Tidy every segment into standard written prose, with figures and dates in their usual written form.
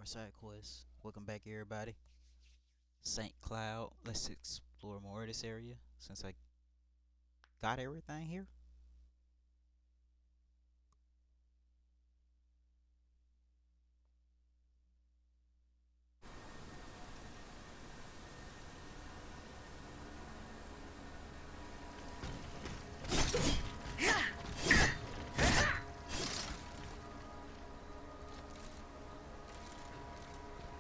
side quests. Welcome back, everybody. St. Cloud. Let's explore more of this area since I got everything here.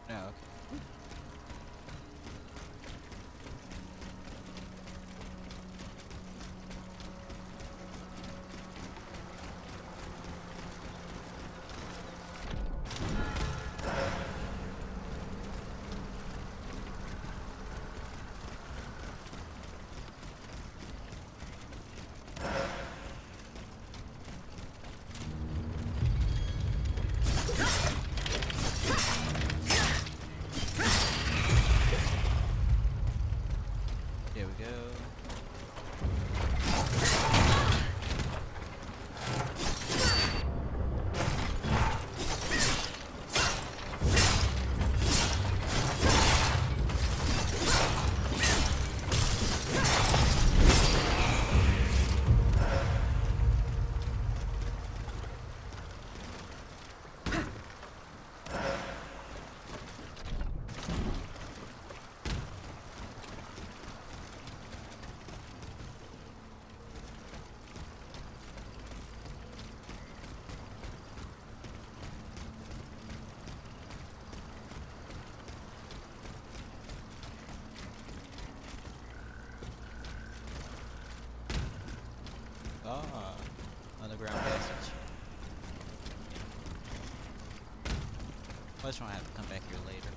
No, okay. There we go. Ah, underground passage. I just want to have to come back here later.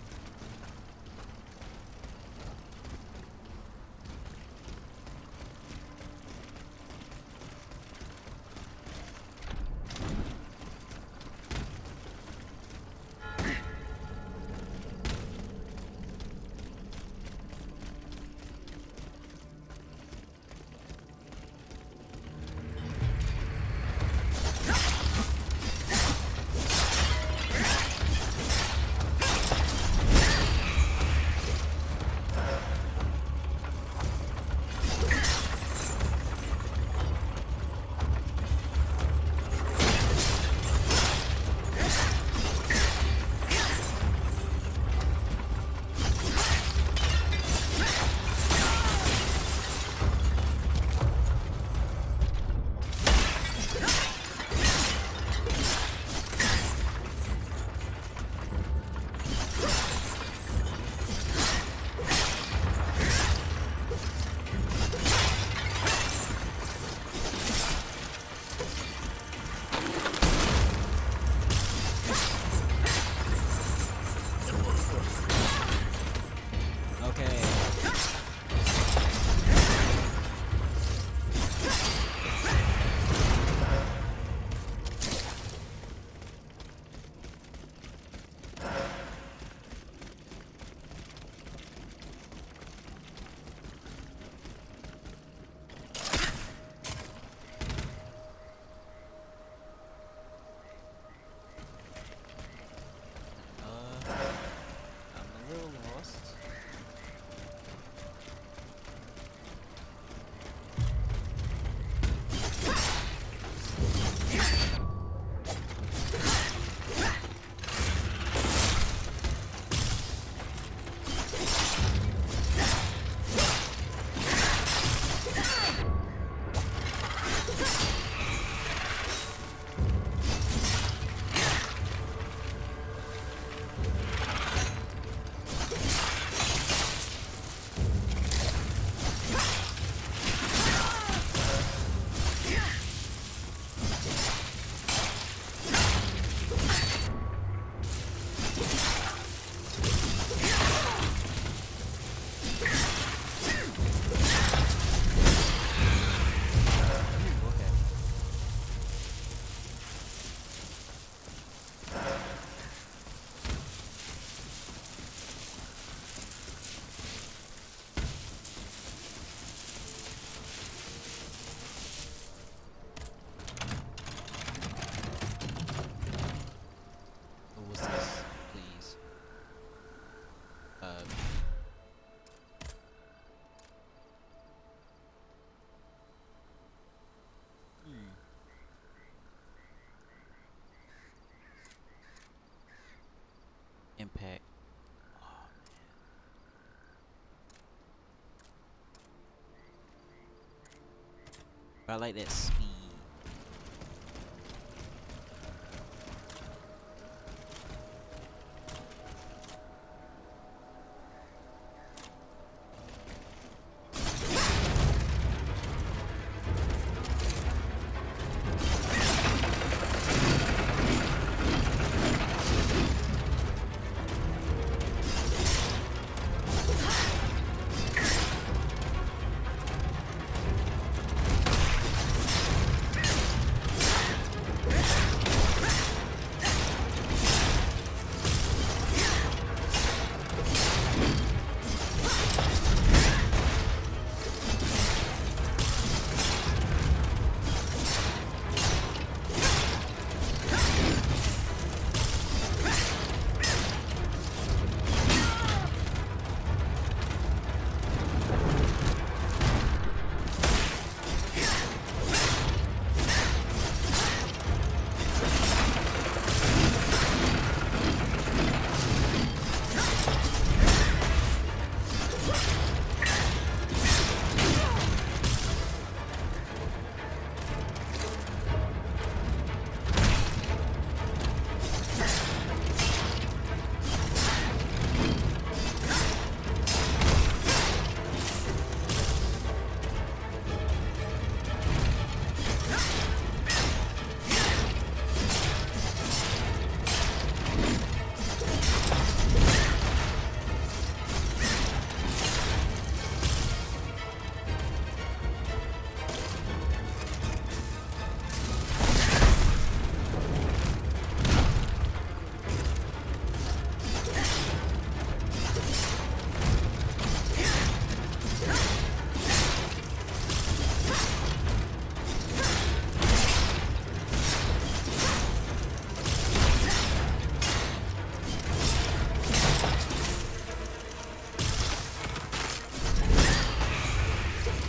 impact. Oh, but I like that speed.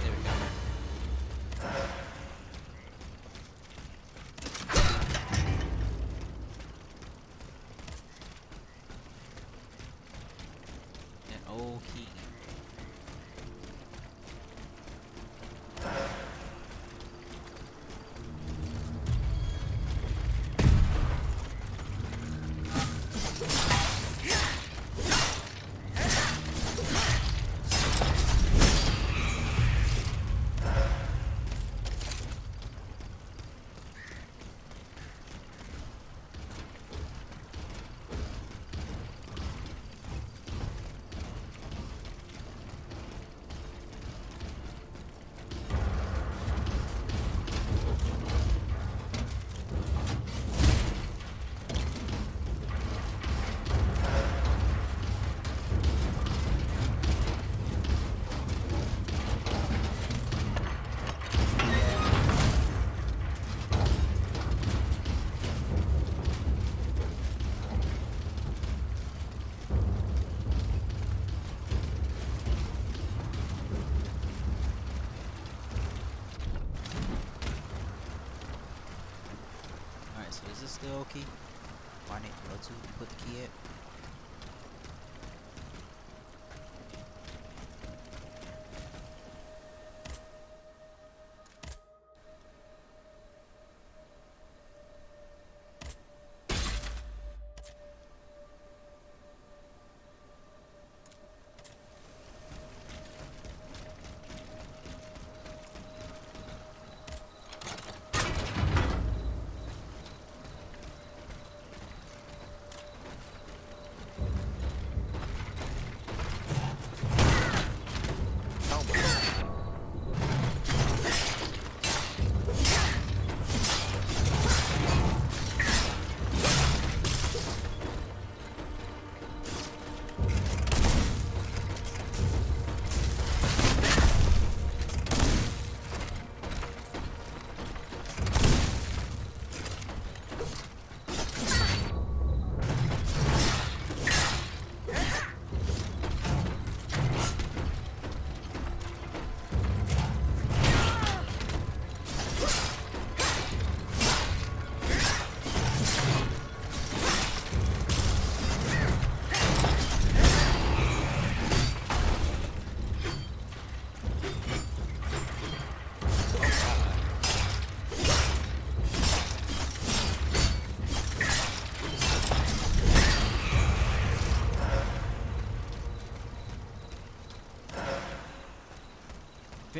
There we go. An old key. Alright, so is this still key? Where I need to go to put the key at?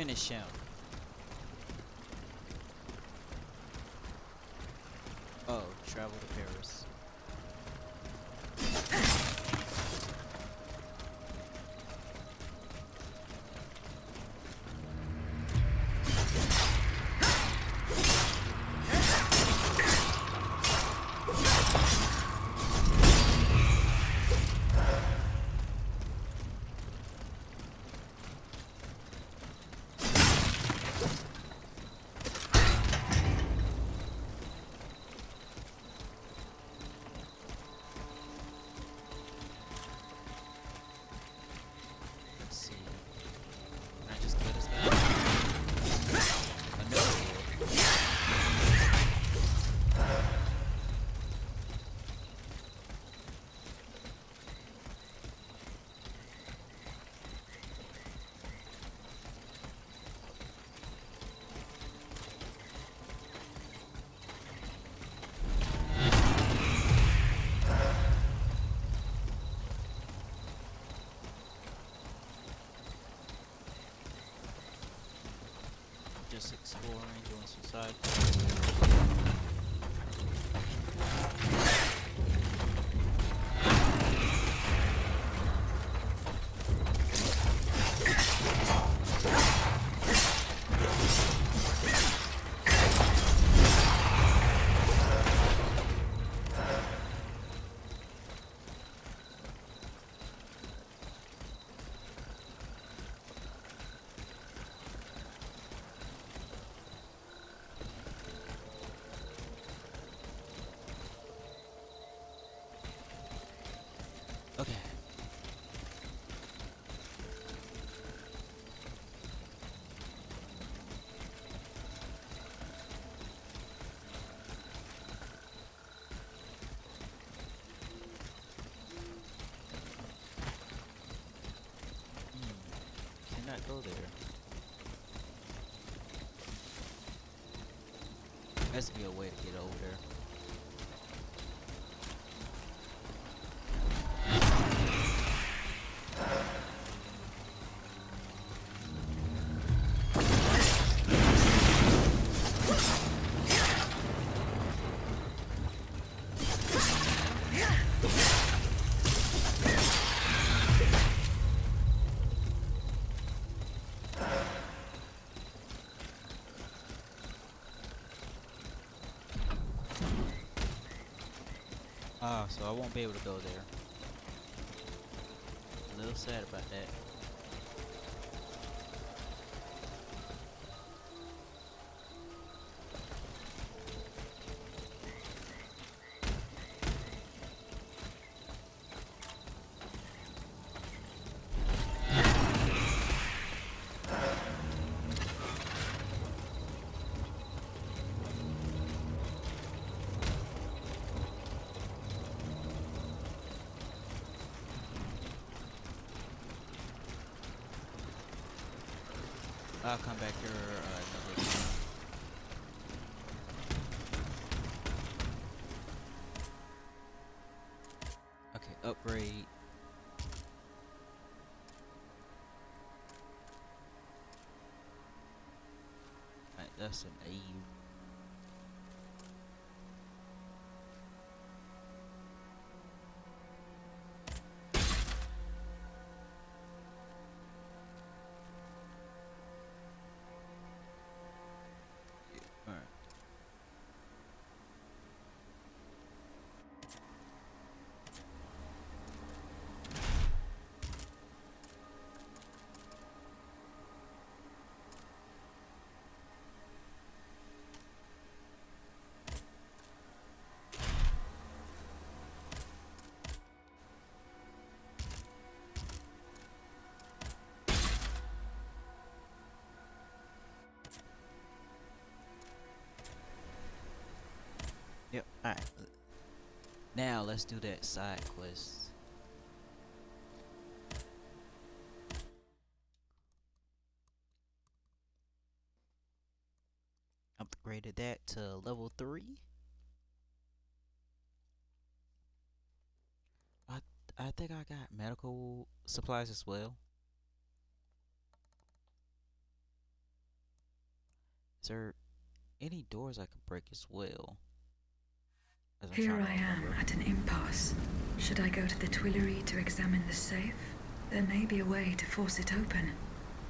Finish him. Oh, travel to Paris. Let's see. Can I just kill this guy? Another hit. Just exploring, doing some side quests. Okay. Cannot go there. Has to be a way to get over there. Ah, so I won't be able to go there. A little sad about that. I'll come back here another time. Okay, upgrade. Right, that's an AU. Alright. Yep, alright. Now let's do that side quest. Upgraded that to level 3. I think I got medical supplies as well. Is there any doors I could break as well? As I'm Here trying to I am remember. at an impasse. Should I go to the Tuileries to examine the safe? There may be a way to force it open.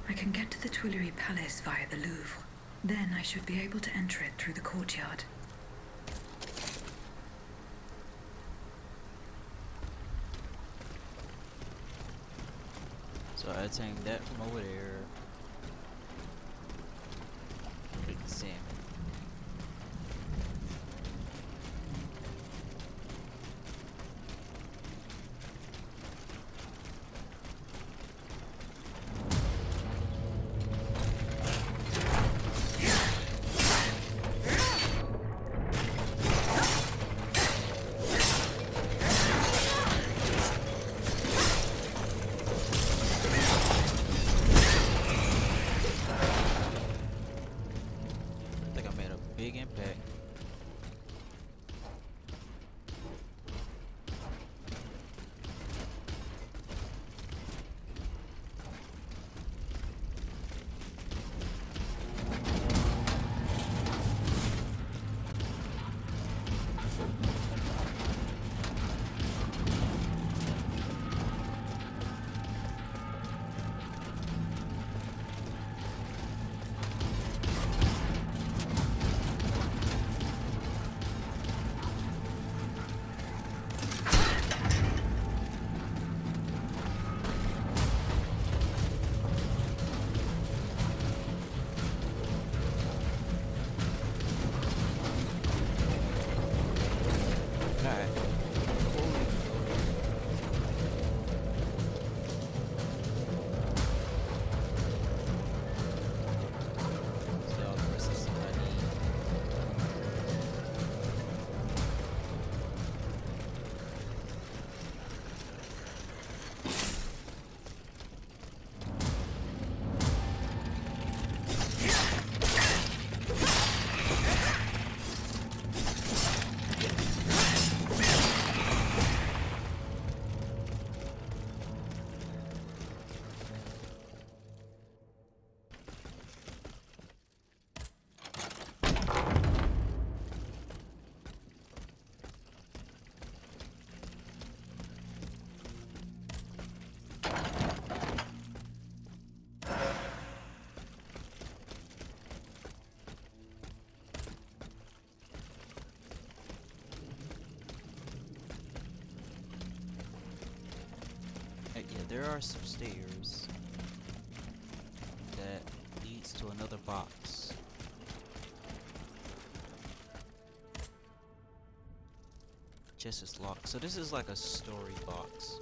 I can get to the Tuileries Palace via the Louvre. Then I should be able to enter it through the courtyard. So I attained that from over there. Examine. I think I made a big impact. Alright. So all the rest of stuff I need. Yeah, there are some stairs that leads to another box. Chest is locked. So this is like a story box.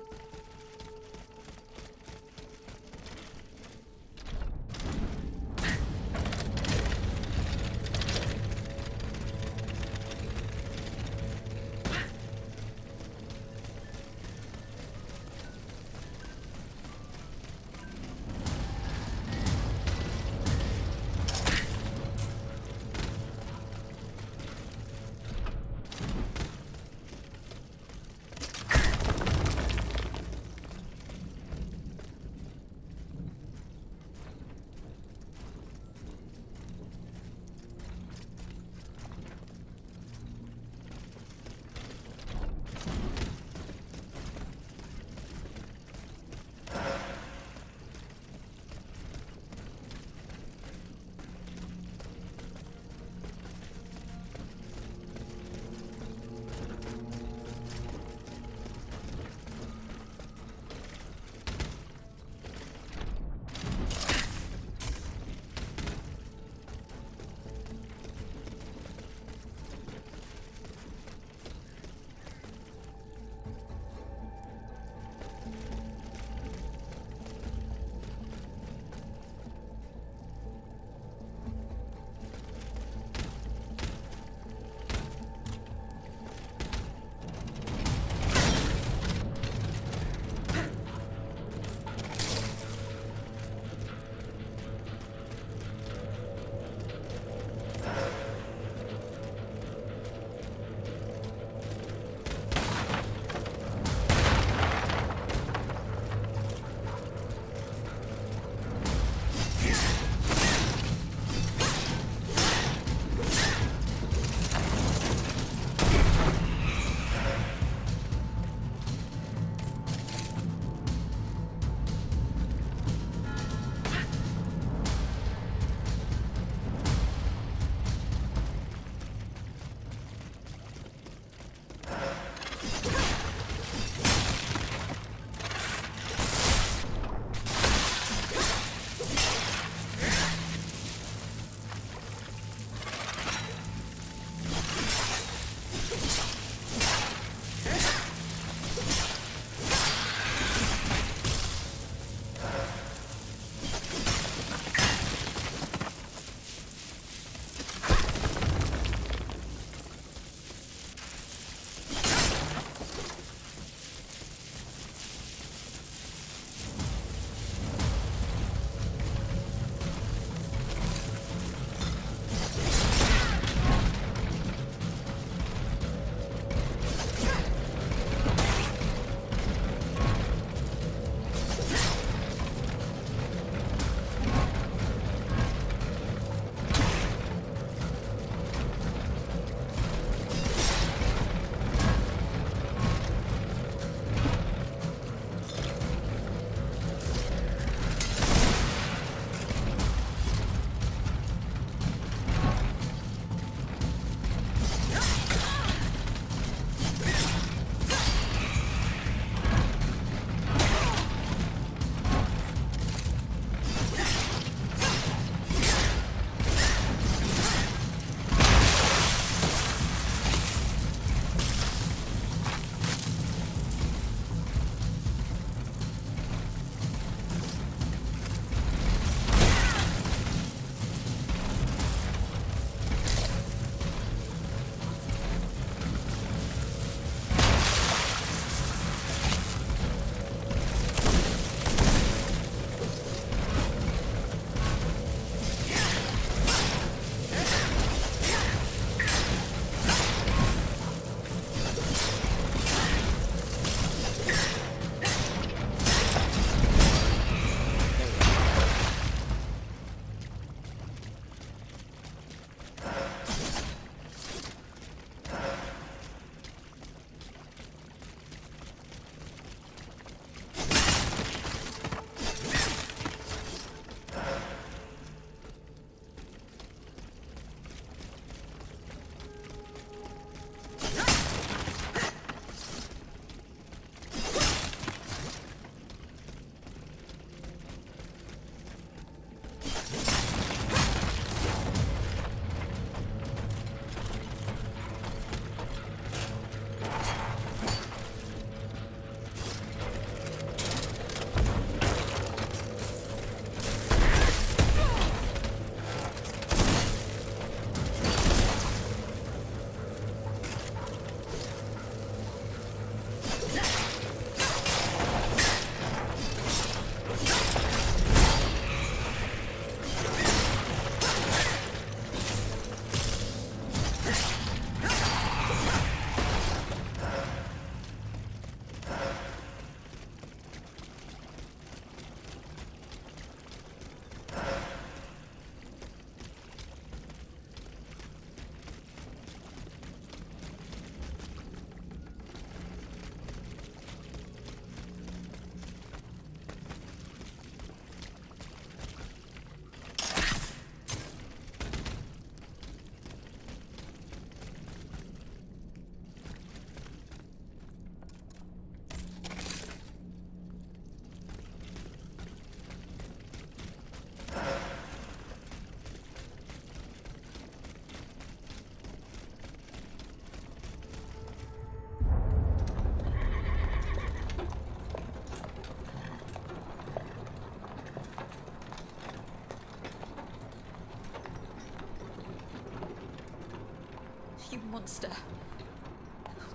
You monster.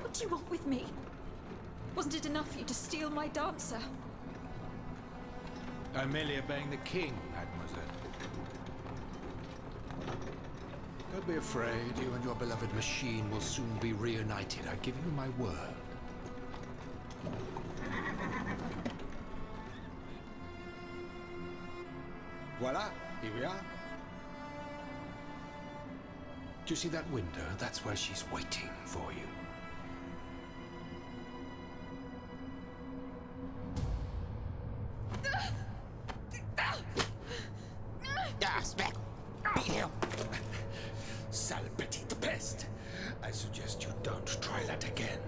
What do you want with me? Wasn't it enough for you to steal my dancer? I'm merely obeying the king, mademoiselle. Don't be afraid. You and your beloved machine will soon be reunited. I give you my word. Voila, here we are. Do you see that window? That's where she's waiting for you. Ah, smack! Beat him! Sale petite peste. I suggest you don't try that again.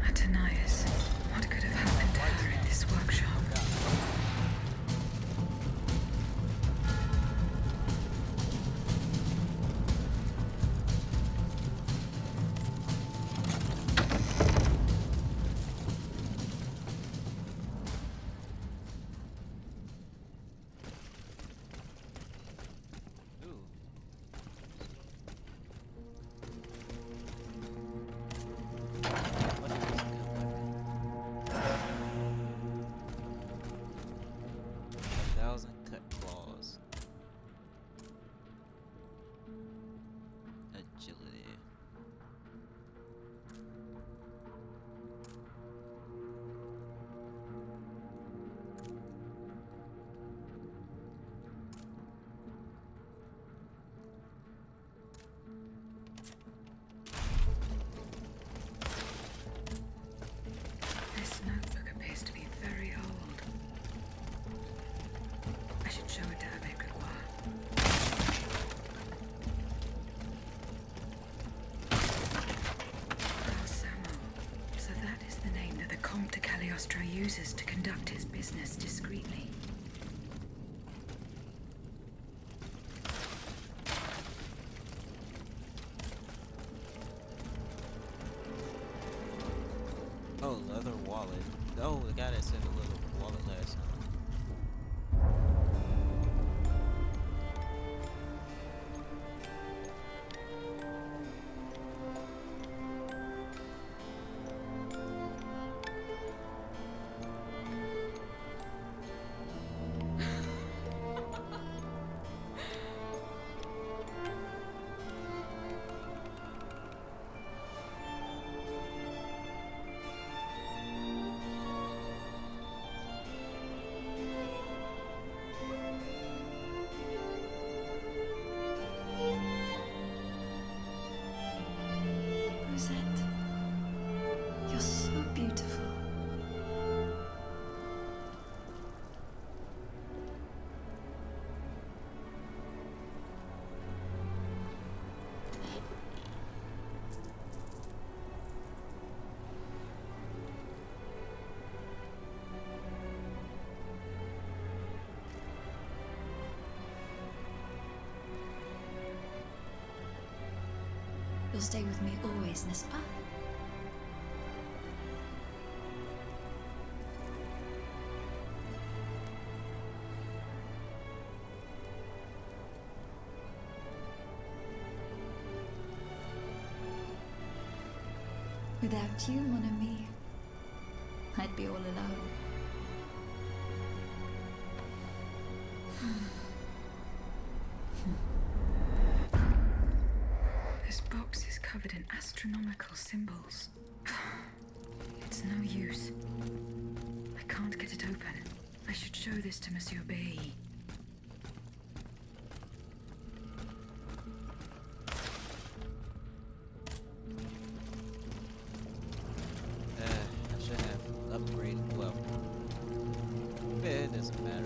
Atanias, what could have happened to her in this workshop? Ooh. What is this good weapon? 1,000 cut claws. Agility. This notebook appears to be very old. I should show it to Abbe Grégoire. Samo. So that is the name that the Comte de Cagliostro uses to conduct his business discreetly. Oh, leather wallet. Oh, the guy that said the leather wallet last time. Rosette, you're so beautiful. You'll stay with me always, n'est-ce pas? Without you, mon ami, I'd be all alone. This box is covered in astronomical symbols. It's no use. I can't get it open. I should show this to Monsieur B. I should have upgraded. Well, it doesn't matter.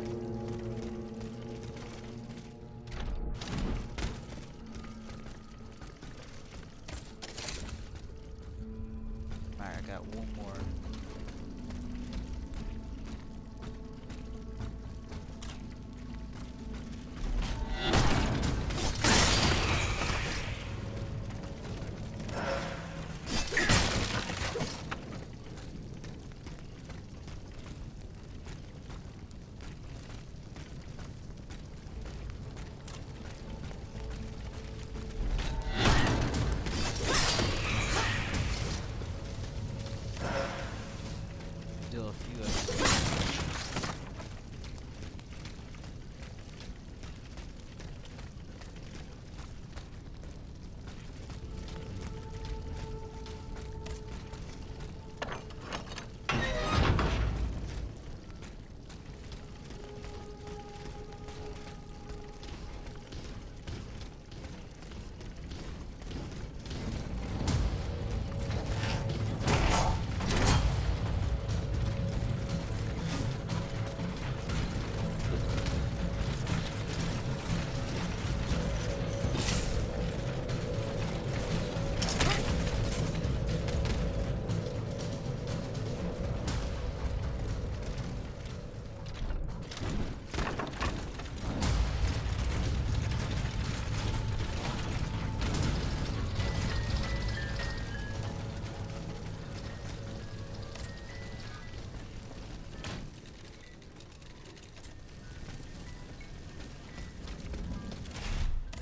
Alright, I got one more.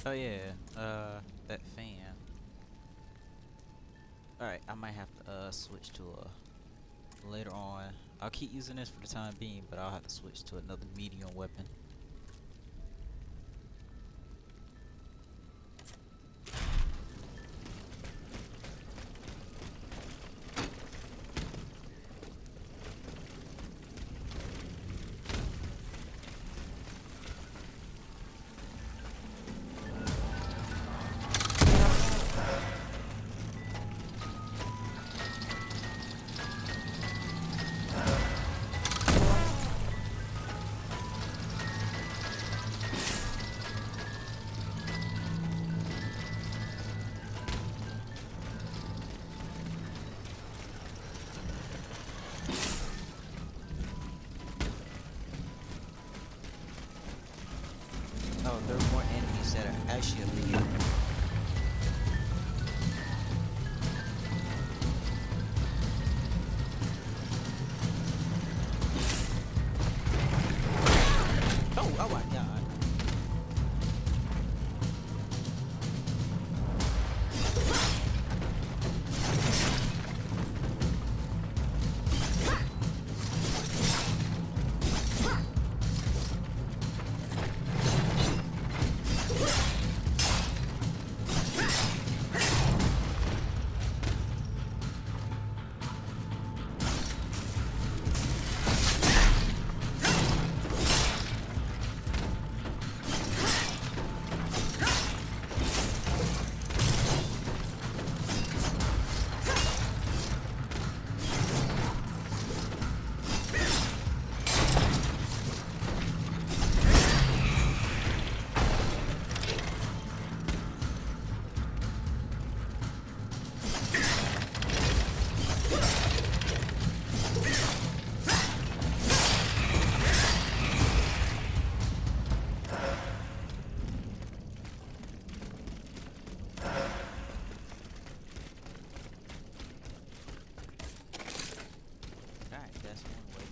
Oh yeah, that fan. Alright, I might have to switch to a later on. I'll keep using this for the time being, but I'll have to switch to another medium weapon. Oh, there are more enemies that are actually up here. Oh my god. Alright, that's one way.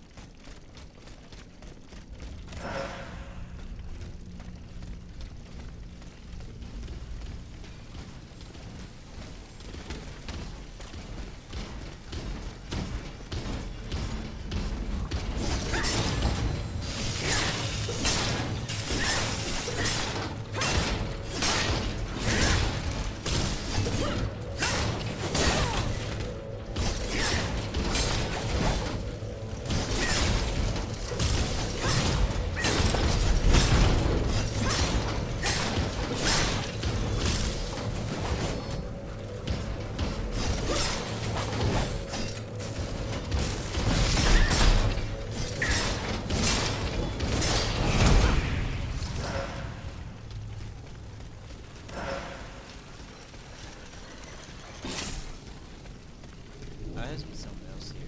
There's something else here.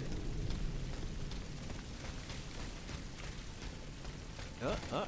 Oh.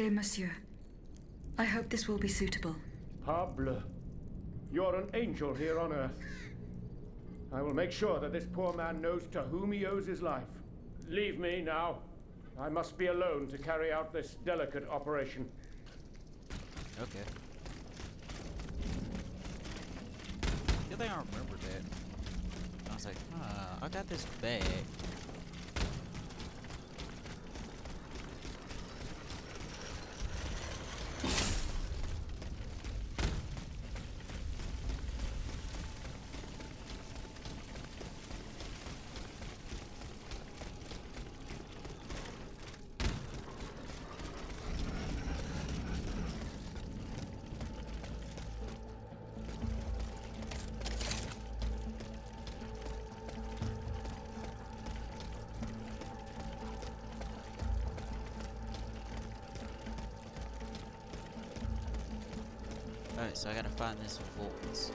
here, monsieur. I hope this will be suitable. Parbleu. You're an angel here on Earth. I will make sure that this poor man knows to whom he owes his life. Leave me now. I must be alone to carry out this delicate operation. Okay. I think I remember that. I was like, I got this bag. Alright, so I gotta find this vault.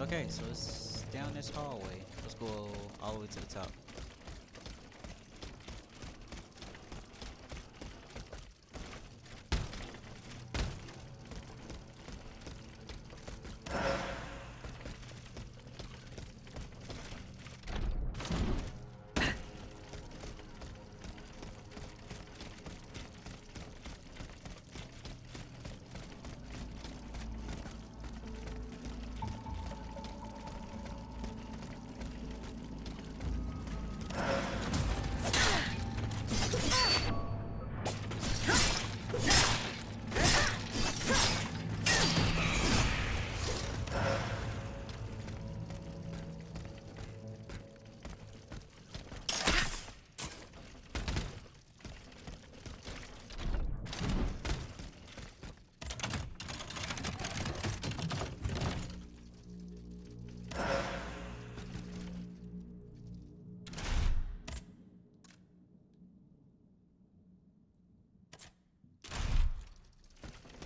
Okay, so it's down this hallway. Let's go all the way to the top.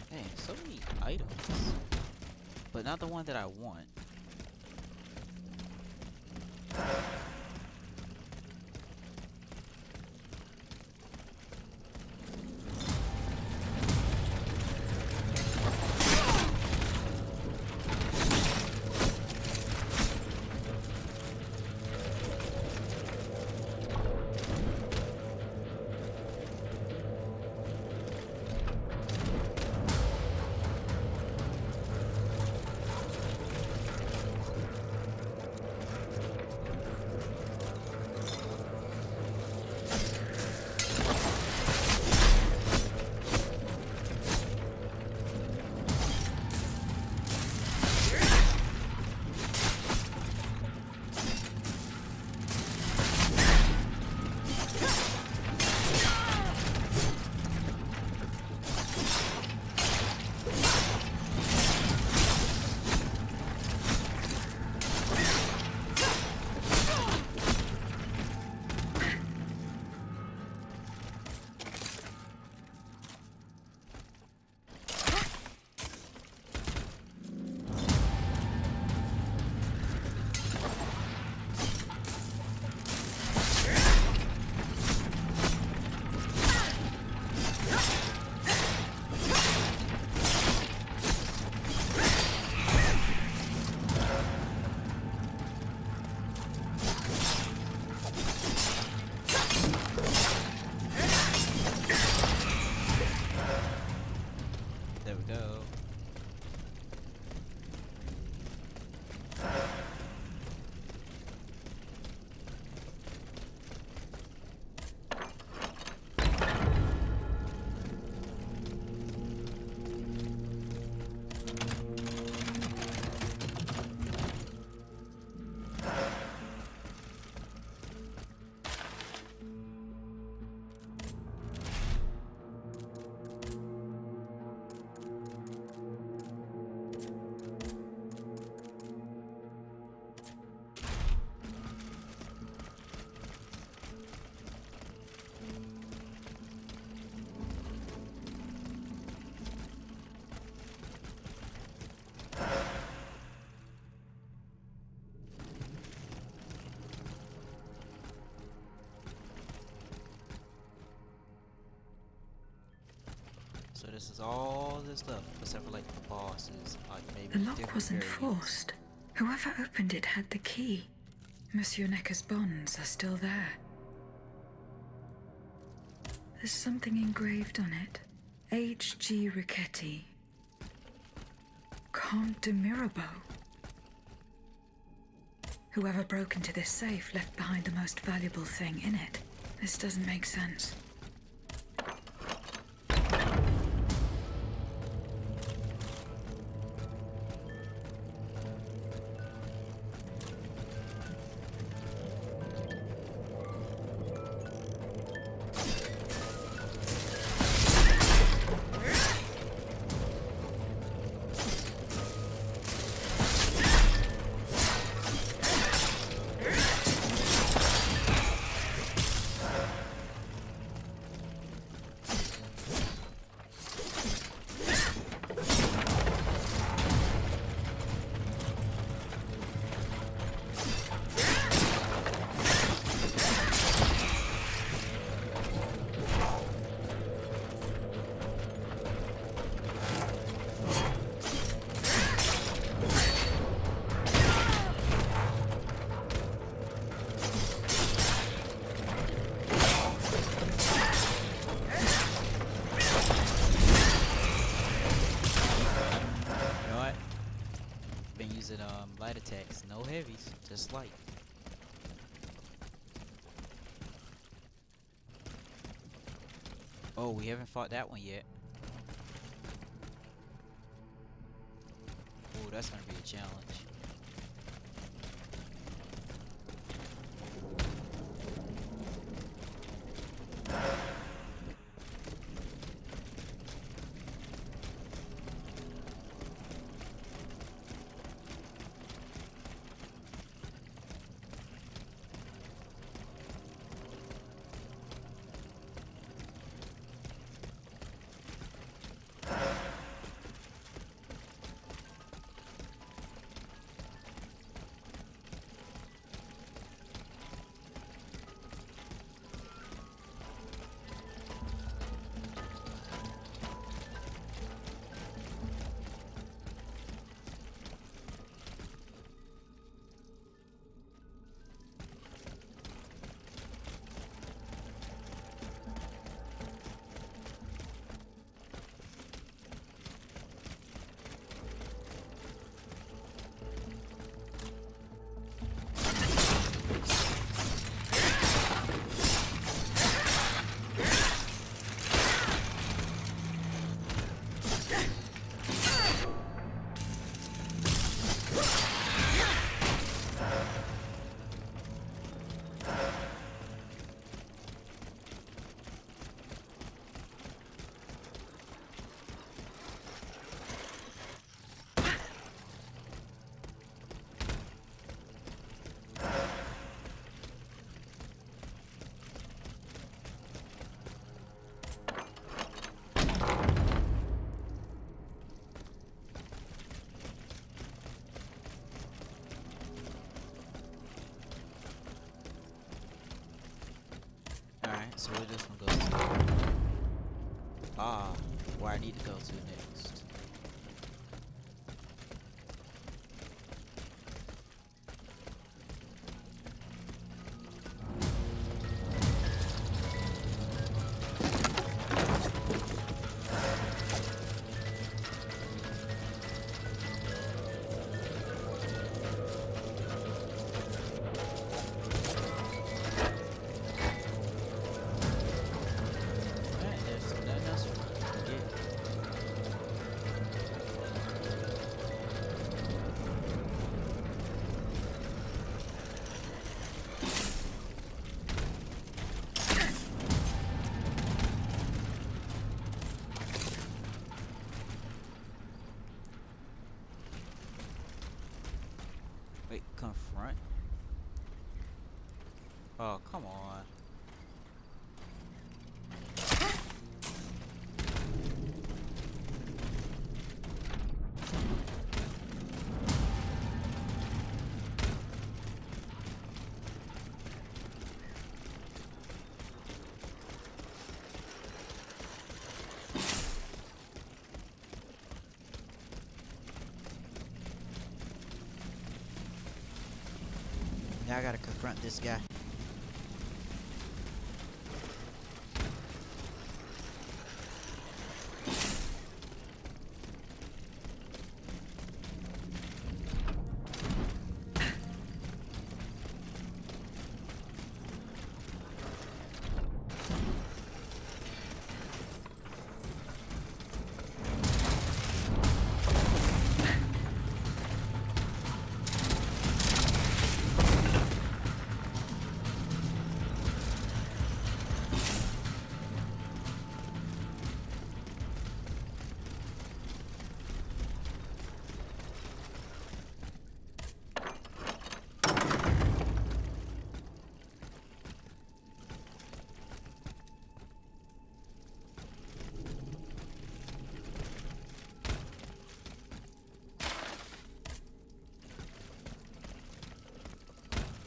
Dang, so many items. But not the one that I want. So this is all this stuff, except for like the bosses, like maybe The lock different wasn't variants. forced. Whoever opened it had the key. Monsieur Necker's bonds are still there. There's something engraved on it. H.G. Riquetti. Comte de Mirabeau. Whoever broke into this safe left behind the most valuable thing in it. This doesn't make sense. You know what? Been using light attacks, no heavies, just light. Oh, we haven't fought that one yet. Oh, that's gonna be a challenge. So where this one goes to? Ah, where I need to go to next. Alright, there's nothing else to get. Wait, confront? Oh, come on. Now I gotta confront this guy.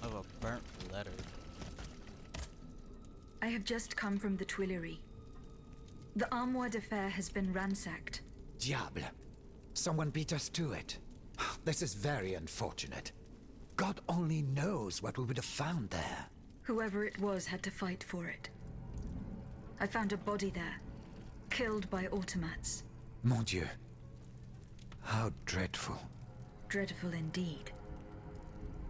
Of a burnt letter. I have just come from the Tuileries. The Armoire de Fer has been ransacked. Diable. Someone beat us to it. This is very unfortunate. God only knows what we would have found there. Whoever it was had to fight for it. I found a body there, killed by automats. Mon Dieu. How dreadful. Dreadful indeed.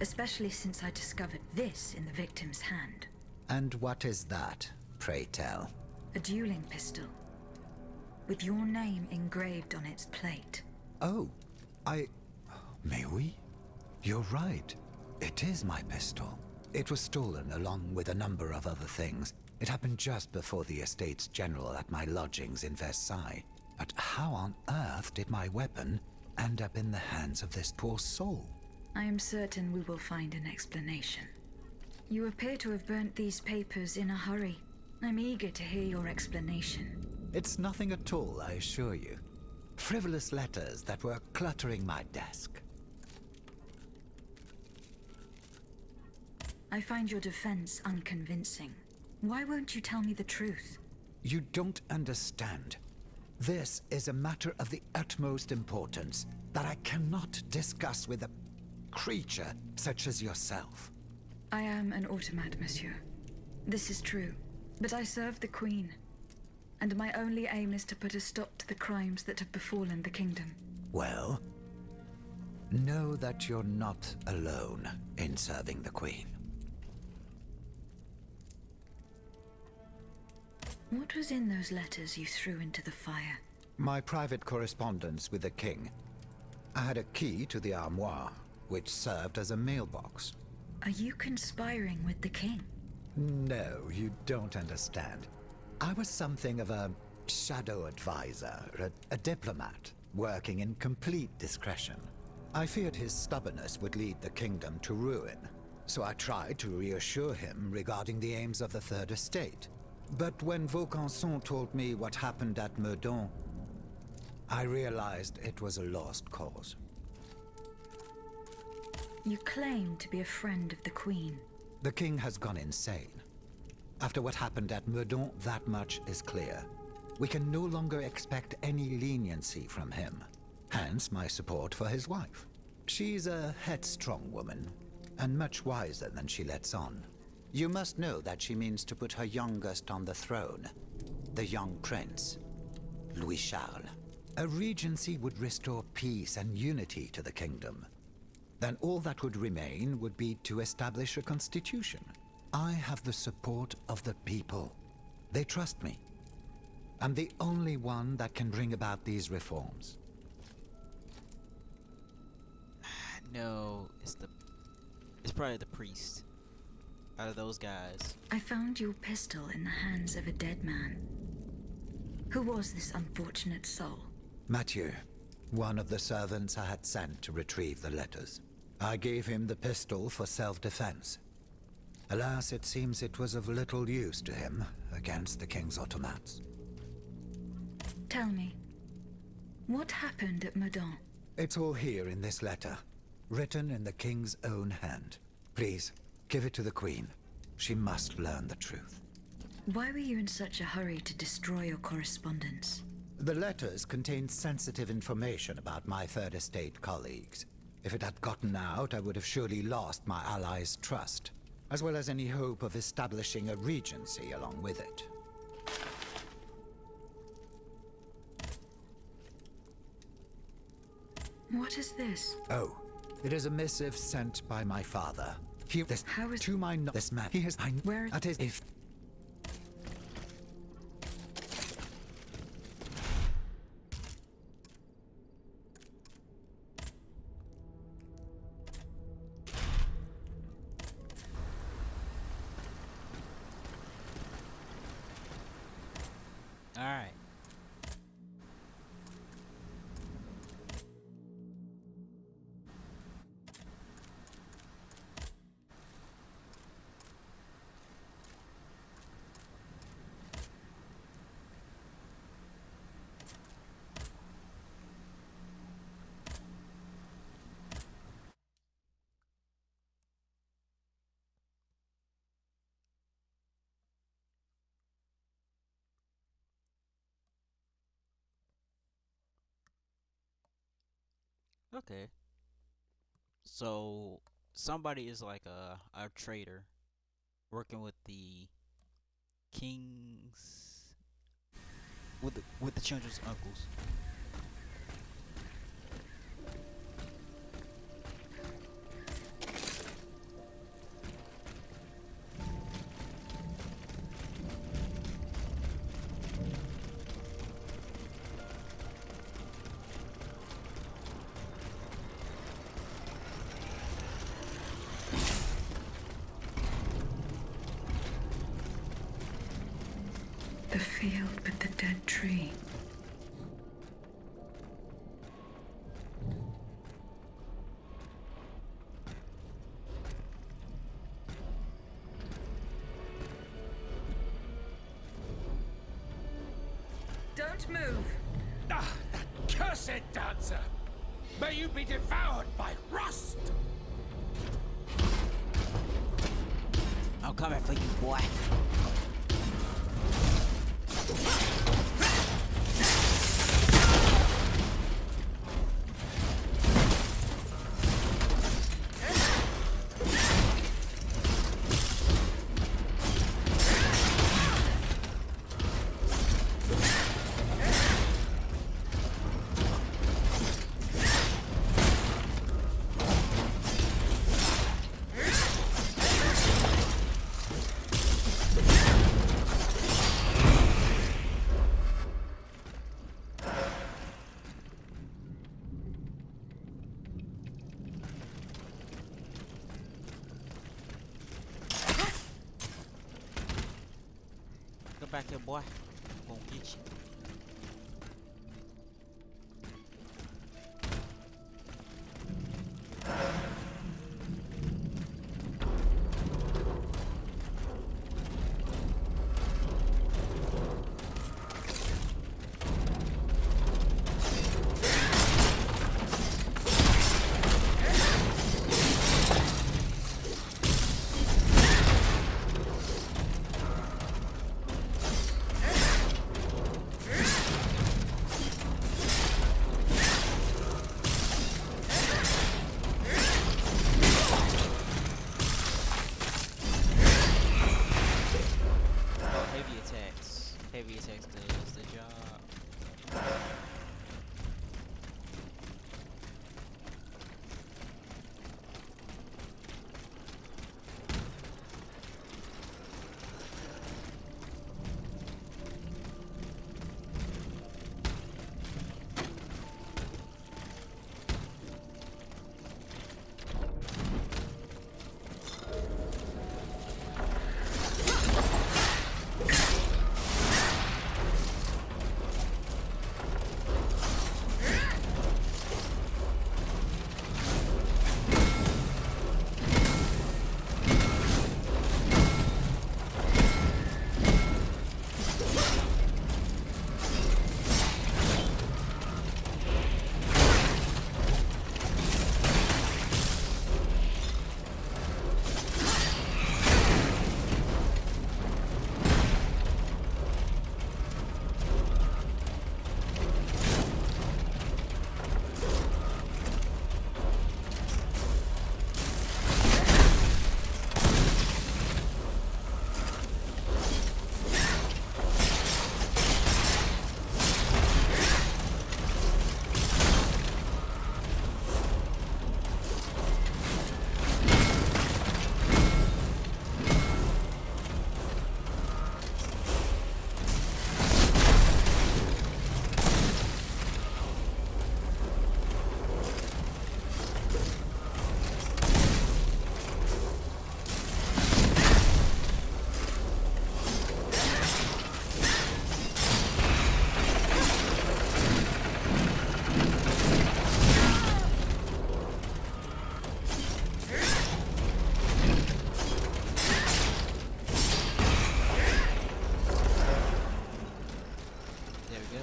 Especially since I discovered this in the victim's hand. And what is that, pray tell? A dueling pistol. With your name engraved on its plate. Oh, May we? You're right. It is my pistol. It was stolen along with a number of other things. It happened just before the Estates General at my lodgings in Versailles. But how on earth did my weapon end up in the hands of this poor soul? I am certain we will find an explanation. You appear to have burnt these papers in a hurry. I'm eager to hear your explanation. It's nothing at all, I assure you. Frivolous letters that were cluttering my desk. I find your defense unconvincing. Why won't you tell me the truth? You don't understand. This is a matter of the utmost importance that I cannot discuss with a creature such as yourself. I am an automat, monsieur. This is true. But I serve the Queen. And my only aim is to put a stop to the crimes that have befallen the kingdom. Well, know that you're not alone in serving the Queen. What was in those letters you threw into the fire? My private correspondence with the King. I had a key to the armoire, which served as a mailbox. Are you conspiring with the king? No, you don't understand. I was something of a shadow advisor, a diplomat, working in complete discretion. I feared his stubbornness would lead the kingdom to ruin, so I tried to reassure him regarding the aims of the Third Estate. But when Vaucanson told me what happened at Meudon, I realized it was a lost cause. You claim to be a friend of the Queen. The king has gone insane. After what happened at Meudon, that much is clear. We can no longer expect any leniency from him. Hence my support for his wife. She's a headstrong woman, and much wiser than she lets on. You must know that she means to put her youngest on the throne, the young prince, Louis Charles. A regency would restore peace and unity to the kingdom. Then all that would remain would be to establish a constitution. I have the support of the people. They trust me. I'm the only one that can bring about these reforms. No, it's probably the priest. Out of those guys. I found your pistol in the hands of a dead man. Who was this unfortunate soul? Mathieu, one of the servants I had sent to retrieve the letters. I gave him the pistol for self-defense. Alas, it seems it was of little use to him against the king's automats. Tell me, what happened at Meudon? It's all here in this letter, written in the king's own hand. Please, give it to the Queen. She must learn the truth. Why were you in such a hurry to destroy your correspondence? The letters contained sensitive information about my Third Estate colleagues. If it had gotten out, I would have surely lost my allies' trust, as well as any hope of establishing a regency along with it. What is this? Oh, it is a missive sent by my father. How is... To my this man, he has... Where is... That is... If... Alright. Okay. So somebody is like a trader working with the king's with the children's uncles. The field with the dead tree. Don't move! Ah, that cursed dancer! May you be devoured by rust! I'm coming for you, boy. Go back here, boy. I'm gonna get you. Heavy attacks does the job. go.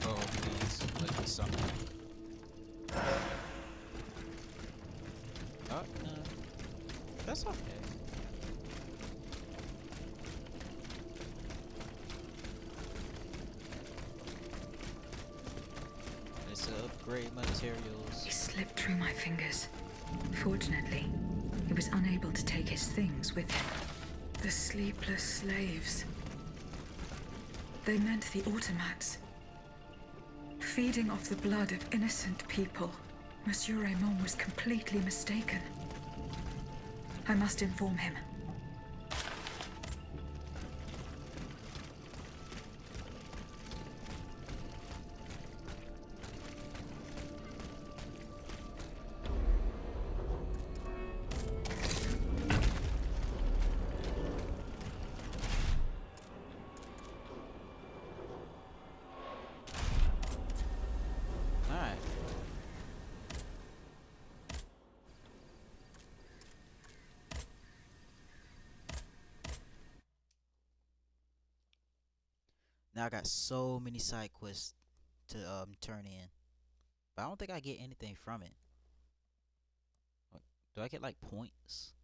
Oh, please, let me something. Oh, no. That's okay. Let's upgrade materials. He slipped through my fingers. Fortunately, he was unable to take his things with him. The sleepless slaves. They meant the automats. Feeding off the blood of innocent people. Monsieur Raymond was completely mistaken. I must inform him. Alright. Now I got so many side quests to turn in. But I don't think I get anything from it. Do I get like points?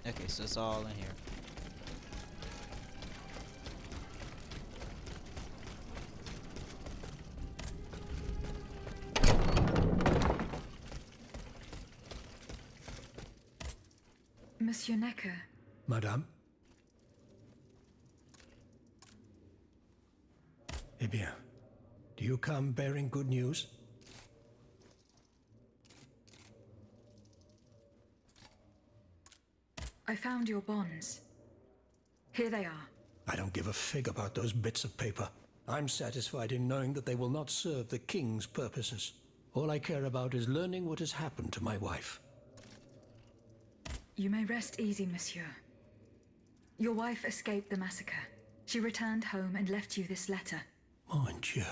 Okay, so it's all in here. Monsieur Necker, Madame? Eh bien, do you come bearing good news? I found your bonds. Here they are. I don't give a fig about those bits of paper. I'm satisfied in knowing that they will not serve the king's purposes. All I care about is learning what has happened to my wife. You may rest easy, monsieur. Your wife escaped the massacre. She returned home and left you this letter. Mon Dieu.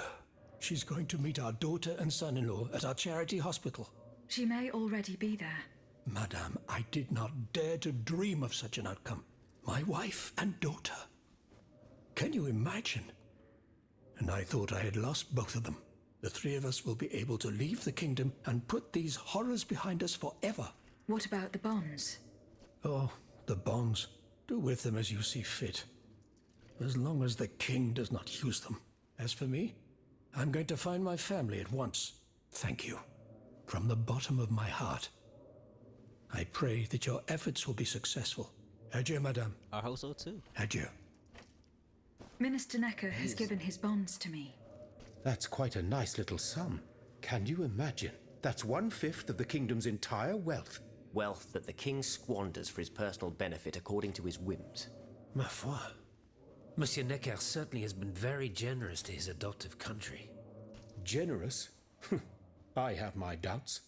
She's going to meet our daughter and son-in-law at our charity hospital. She may already be there. Madame, I did not dare to dream of such an outcome. My wife and daughter. Can you imagine? And I thought I had lost both of them. The three of us will be able to leave the kingdom and put these horrors behind us forever. What about the bonds? Oh, the bonds. Do with them as you see fit. As long as the king does not use them. As for me, I'm going to find my family at once. Thank you. From the bottom of my heart. I pray that your efforts will be successful. Adieu, madame. I hope so too. Adieu. Minister Necker has given his bonds to me. That's quite a nice little sum. Can you imagine? That's 1/5 of the kingdom's entire wealth. Wealth that the king squanders for his personal benefit according to his whims. Ma foi. Monsieur Necker certainly has been very generous to his adoptive country. Generous? I have my doubts.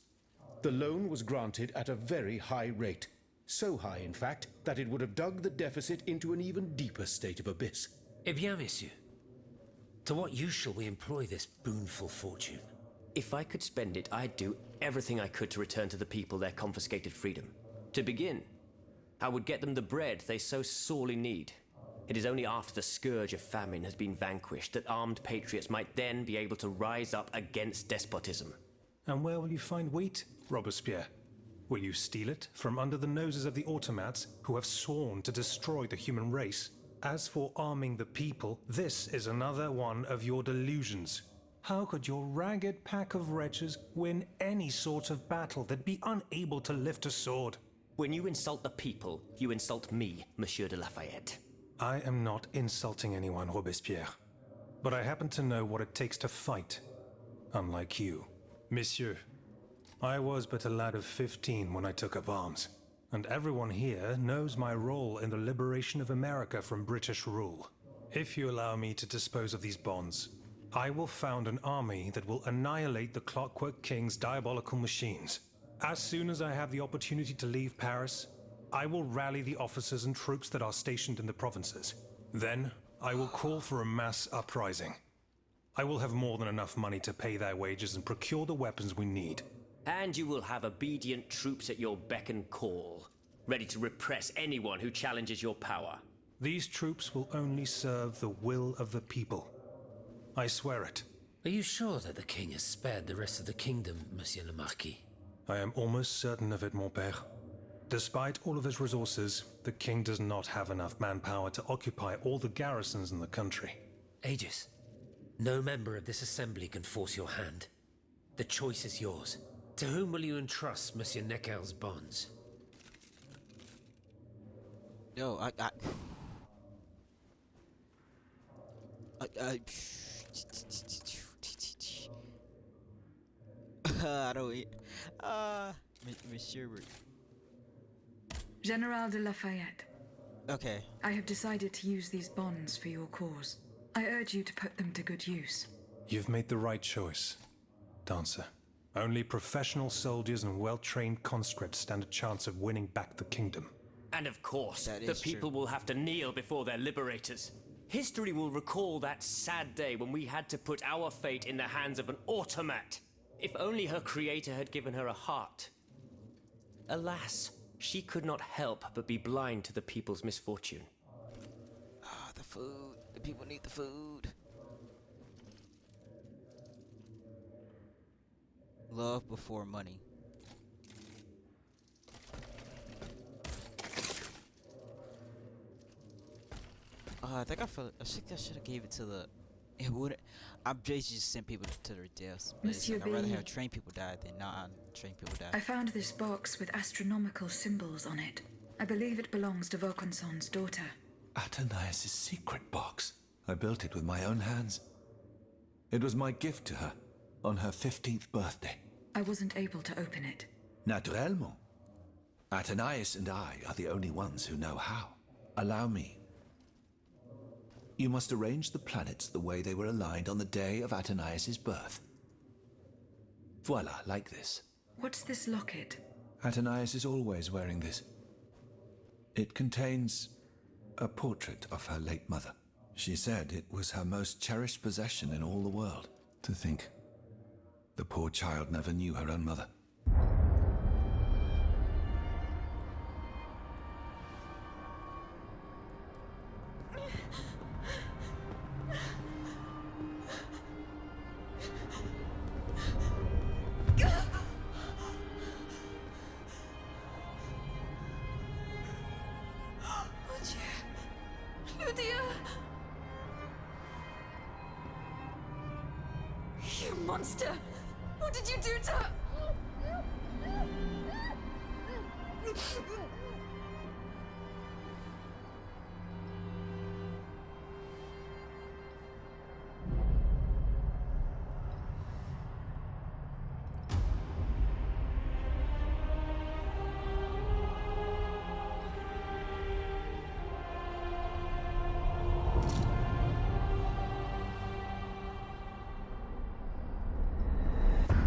The loan was granted at a very high rate. So high, in fact, that it would have dug the deficit into an even deeper state of abyss. Eh bien, messieurs. To what use shall we employ this boonful fortune? If I could spend it, I'd do everything I could to return to the people their confiscated freedom. To begin, I would get them the bread they so sorely need. It is only after the scourge of famine has been vanquished that armed patriots might then be able to rise up against despotism. And where will you find wheat, Robespierre? Will you steal it from under the noses of the automats who have sworn to destroy the human race? As for arming the people, this is another one of your delusions. How could your ragged pack of wretches win any sort of battle that'd be unable to lift a sword? When you insult the people, you insult me, Monsieur de Lafayette. I am not insulting anyone, Robespierre. But I happen to know what it takes to fight, unlike you. Monsieur, I was but a lad of 15 when I took up arms, and everyone here knows my role in the liberation of America from British rule. If you allow me to dispose of these bonds, I will found an army that will annihilate the Clockwork King's diabolical machines. As soon as I have the opportunity to leave Paris, I will rally the officers and troops that are stationed in the provinces. Then, I will call for a mass uprising. I will have more than enough money to pay their wages and procure the weapons we need. And you will have obedient troops at your beck and call, ready to repress anyone who challenges your power. These troops will only serve the will of the people. I swear it. Are you sure that the king has spared the rest of the kingdom, Monsieur le Marquis? I am almost certain of it, mon père. Despite all of his resources, the king does not have enough manpower to occupy all the garrisons in the country. Aegis, no member of this assembly can force your hand. The choice is yours. To whom will you entrust Monsieur Necker's bonds? Yo, I don't. Monsieur. General de Lafayette. Okay. I have decided to use these bonds for your cause. I urge you to put them to good use. You've made the right choice, Dancer. Only professional soldiers and well-trained conscripts stand a chance of winning back the kingdom. And of course, That the is people true. will have to kneel before their liberators. History will recall that sad day when we had to put our fate in the hands of an automat. If only her creator had given her a heart. Alas, she could not help but be blind to the people's misfortune. Ah, the food. The people need the food. Love before money. I think I should have gave it to the. It wouldn't. I'm just sent people to their deaths. But it's Monsieur like, I'd rather B. have trained people die than not trained people die. I found this box with astronomical symbols on it. I believe it belongs to Vaucanson's daughter. Athénaïs' secret box. I built it with my own hands. It was my gift to her on her 15th birthday. I wasn't able to open it. Naturellement. Athénaïs and I are the only ones who know how. Allow me. You must arrange the planets the way they were aligned on the day of Athénaïs' birth. Voila, like this. What's this locket? Athénaïs is always wearing this. It contains a portrait of her late mother. She said it was her most cherished possession in all the world. To think, the poor child never knew her own mother. You monster! What did you do to her?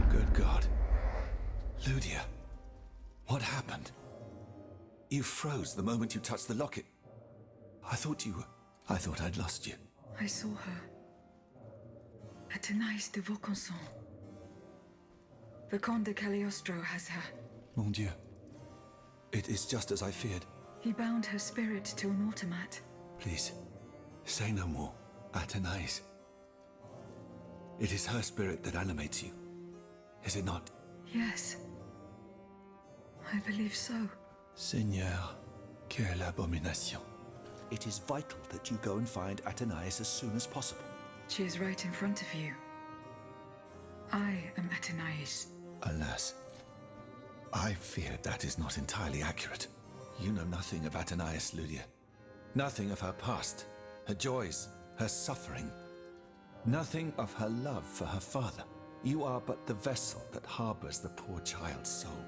Good God. Ludia, what happened? You froze the moment you touched the locket. I thought I'd lost you. I saw her. Athénaïs de Vaucanson. The Comte de Cagliostro has her. Mon Dieu. It is just as I feared. He bound her spirit to an automat. Please, say no more. Athénaïs. It is her spirit that animates you. Is it not? Yes. I believe so. Seigneur, quelle abomination. It is vital that you go and find Athénaïs as soon as possible. She is right in front of you. I am Athénaïs. Alas, I fear that is not entirely accurate. You know nothing of Athénaïs, Ludia. Nothing of her past, her joys, her suffering. Nothing of her love for her father. You are but the vessel that harbors the poor child's soul.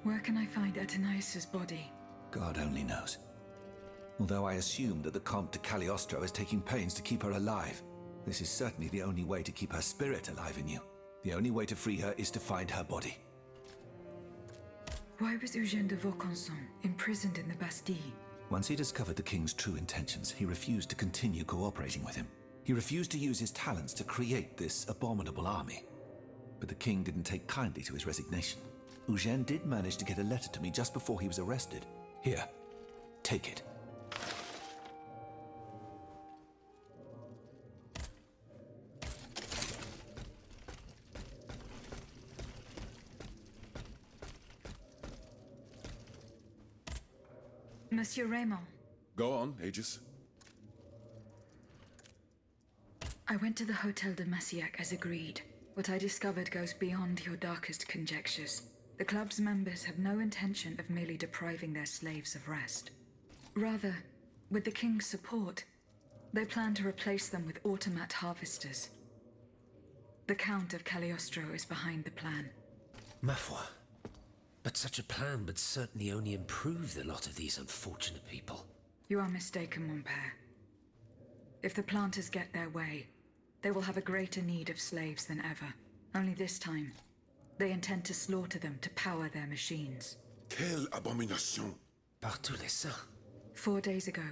Where can I find Athenais' body? God only knows. Although I assume that the Comte de Cagliostro is taking pains to keep her alive, this is certainly the only way to keep her spirit alive in you. The only way to free her is to find her body. Why was Eugène de Vaucanson imprisoned in the Bastille? Once he discovered the king's true intentions, he refused to continue cooperating with him. He refused to use his talents to create this abominable army. But the king didn't take kindly to his resignation. Eugène did manage to get a letter to me just before he was arrested. Here, take it. Monsieur Raymond. Go on, Aegis. I went to the Hotel de Massiac as agreed. What I discovered goes beyond your darkest conjectures. The club's members have no intention of merely depriving their slaves of rest. Rather, with the king's support, they plan to replace them with automat harvesters. The Count of Cagliostro is behind the plan. Ma foi. But such a plan would certainly only improve the lot of these unfortunate people. You are mistaken, mon père. If the planters get their way, they will have a greater need of slaves than ever. Only this time, they intend to slaughter them to power their machines. Quelle abomination! Par tous les saints. 4 days ago,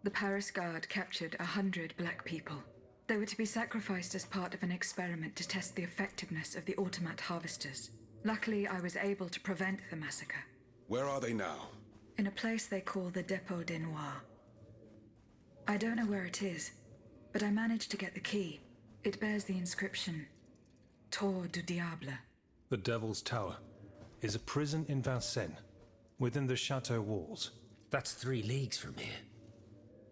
the Paris Guard captured 100 black people. They were to be sacrificed as part of an experiment to test the effectiveness of the automat harvesters. Luckily, I was able to prevent the massacre. Where are they now? In a place they call the Dépôt des Noirs. I don't know where it is, but I managed to get the key. It bears the inscription, Tour du Diable. The Devil's Tower is a prison in Vincennes, within the chateau walls. That's 3 leagues from here.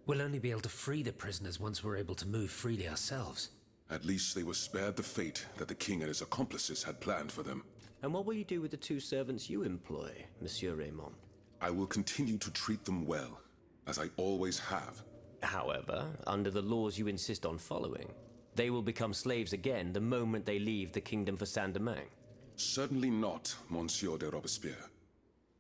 We'll only be able to free the prisoners once we're able to move freely ourselves. At least they were spared the fate that the king and his accomplices had planned for them. And what will you do with the 2 servants you employ, Monsieur Raymond? I will continue to treat them well, as I always have. However, under the laws you insist on following, they will become slaves again the moment they leave the kingdom for Saint-Domingue. Certainly not, Monsieur de Robespierre.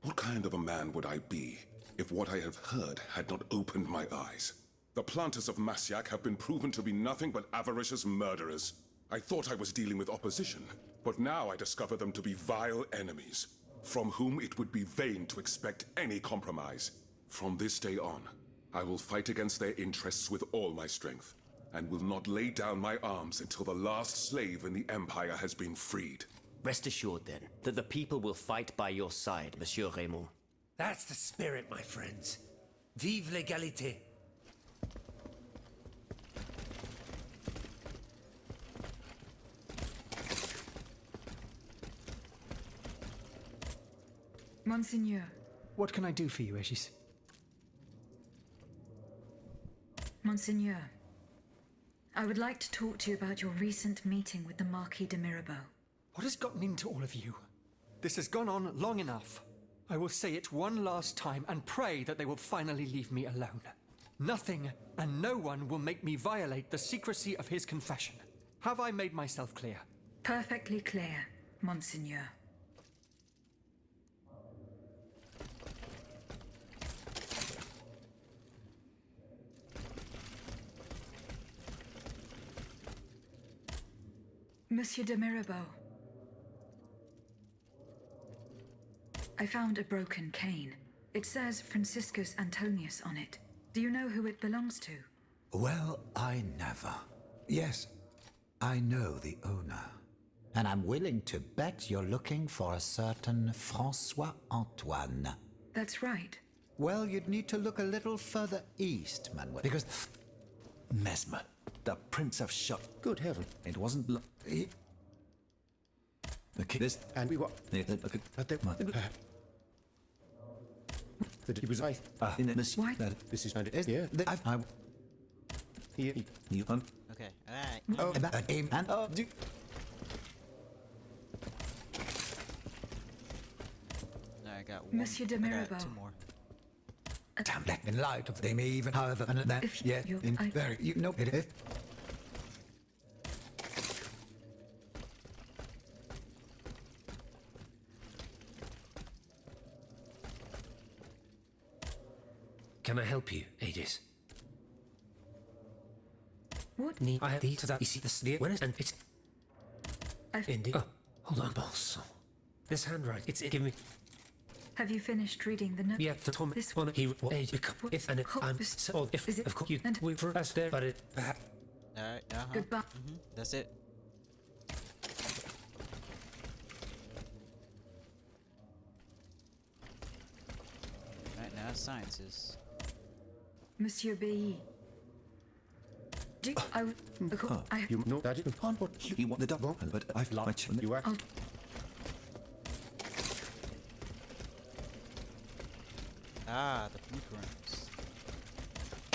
What kind of a man would I be if what I have heard had not opened my eyes? The planters of Massiac have been proven to be nothing but avaricious murderers. I thought I was dealing with opposition, but now I discover them to be vile enemies, from whom it would be vain to expect any compromise. From this day on, I will fight against their interests with all my strength, and will not lay down my arms until the last slave in the Empire has been freed. Rest assured, then, that the people will fight by your side, Monsieur Raymond. That's the spirit, my friends. Vive l'égalité. Monseigneur. What can I do for you, Aegis? Monseigneur, I would like to talk to you about your recent meeting with the Marquis de Mirabeau. What has gotten into all of you? This has gone on long enough. I will say it one last time and pray that they will finally leave me alone. Nothing and no one will make me violate the secrecy of his confession. Have I made myself clear? Perfectly clear, Monseigneur. Monsieur de Mirabeau. I found a broken cane. It says Franciscus Antonius on it. Do you know who it belongs to? Well, I never. Yes, I know the owner. And I'm willing to bet you're looking for a certain François Antoine. That's right. Well, you'd need to look a little further east, Manuel, because... Mesmer, the Prince of Shot. Good heaven. It wasn't... He... The king... This... And we were... That he was I. in this... Why? This is... Yeah. I... You... Okay, alright. Oh, and... Oh, do... Alright got one. Monsieur de I got Mirabeau. 2 more. Damn that! In light of they may even, however, and that, If yeah, you- in I- very, you know, it is. Can I help you, Aegis? What? I have these to that. You see the sneer? When is and it's Indeed. Oh, hold on, boss. This handwriting. It's give me. Have you finished reading the note? Yeah, the Tom. This On he age. What? If and if Hope I'm is- so if is it- of course you and- we for us there, but it perhaps. Alright, Goodbye. That's it. Alright, now it's sciences. Monsieur B. Do I? I You know that it upon what You want the double, but I've lied. you act. I'll- Ah, the blueprints.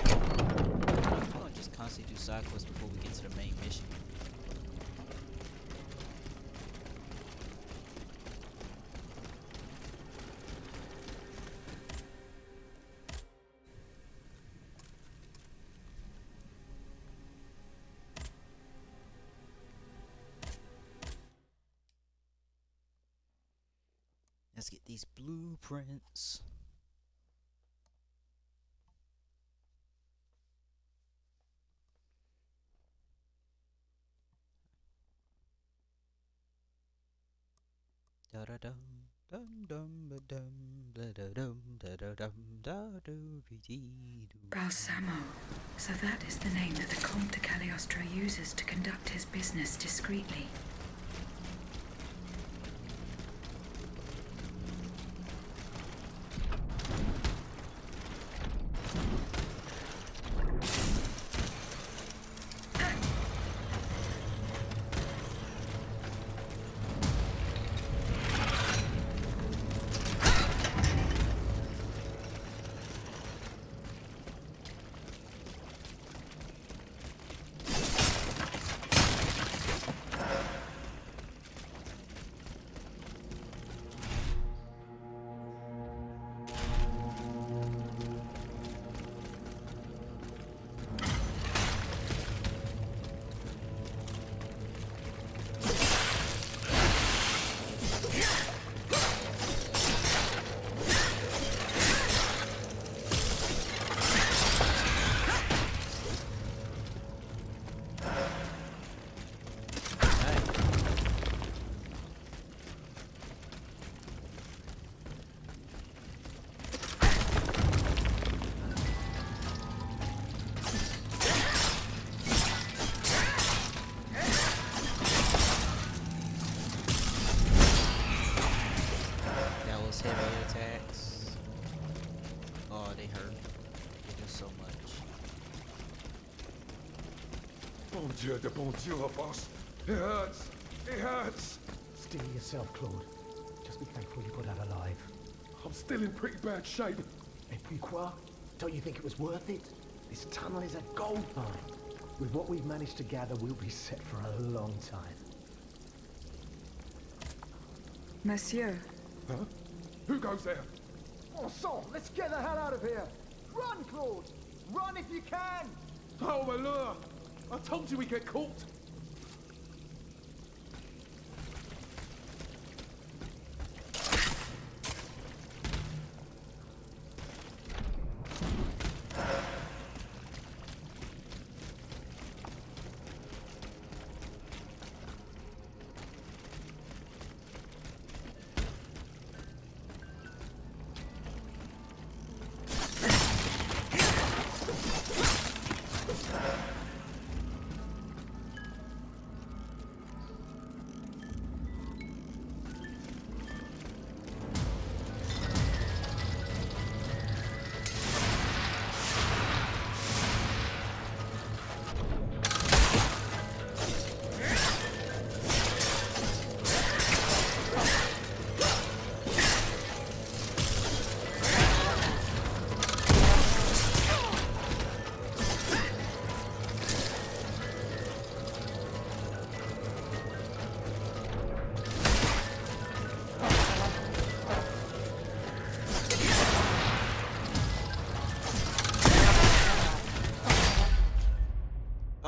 I'm gonna just constantly do side quests before we get to the main mission. Let's get these blueprints. Da da dum dum dum ba dum da da dum da da dum da do be dee do. Balsamo. So that is the name that the Comte de Cagliostro uses to conduct his business discreetly. That was heavy attacks. Oh, they hurt. They do so much. Bon Dieu, boss. It hurts. It hurts. Steel yourself, Claude. Just be thankful you got out alive. I'm still in pretty bad shape. Et puis quoi? Don't you think it was worth it? This tunnel is a gold mine. With what we've managed to gather, we'll be set for a long time. Monsieur. Huh? Who goes there? Oh, so let's get the hell out of here. Run, Claude. Run if you can. Oh, my lure. I told you we'd get caught.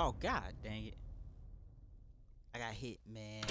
Oh, god dang it. I got hit, man.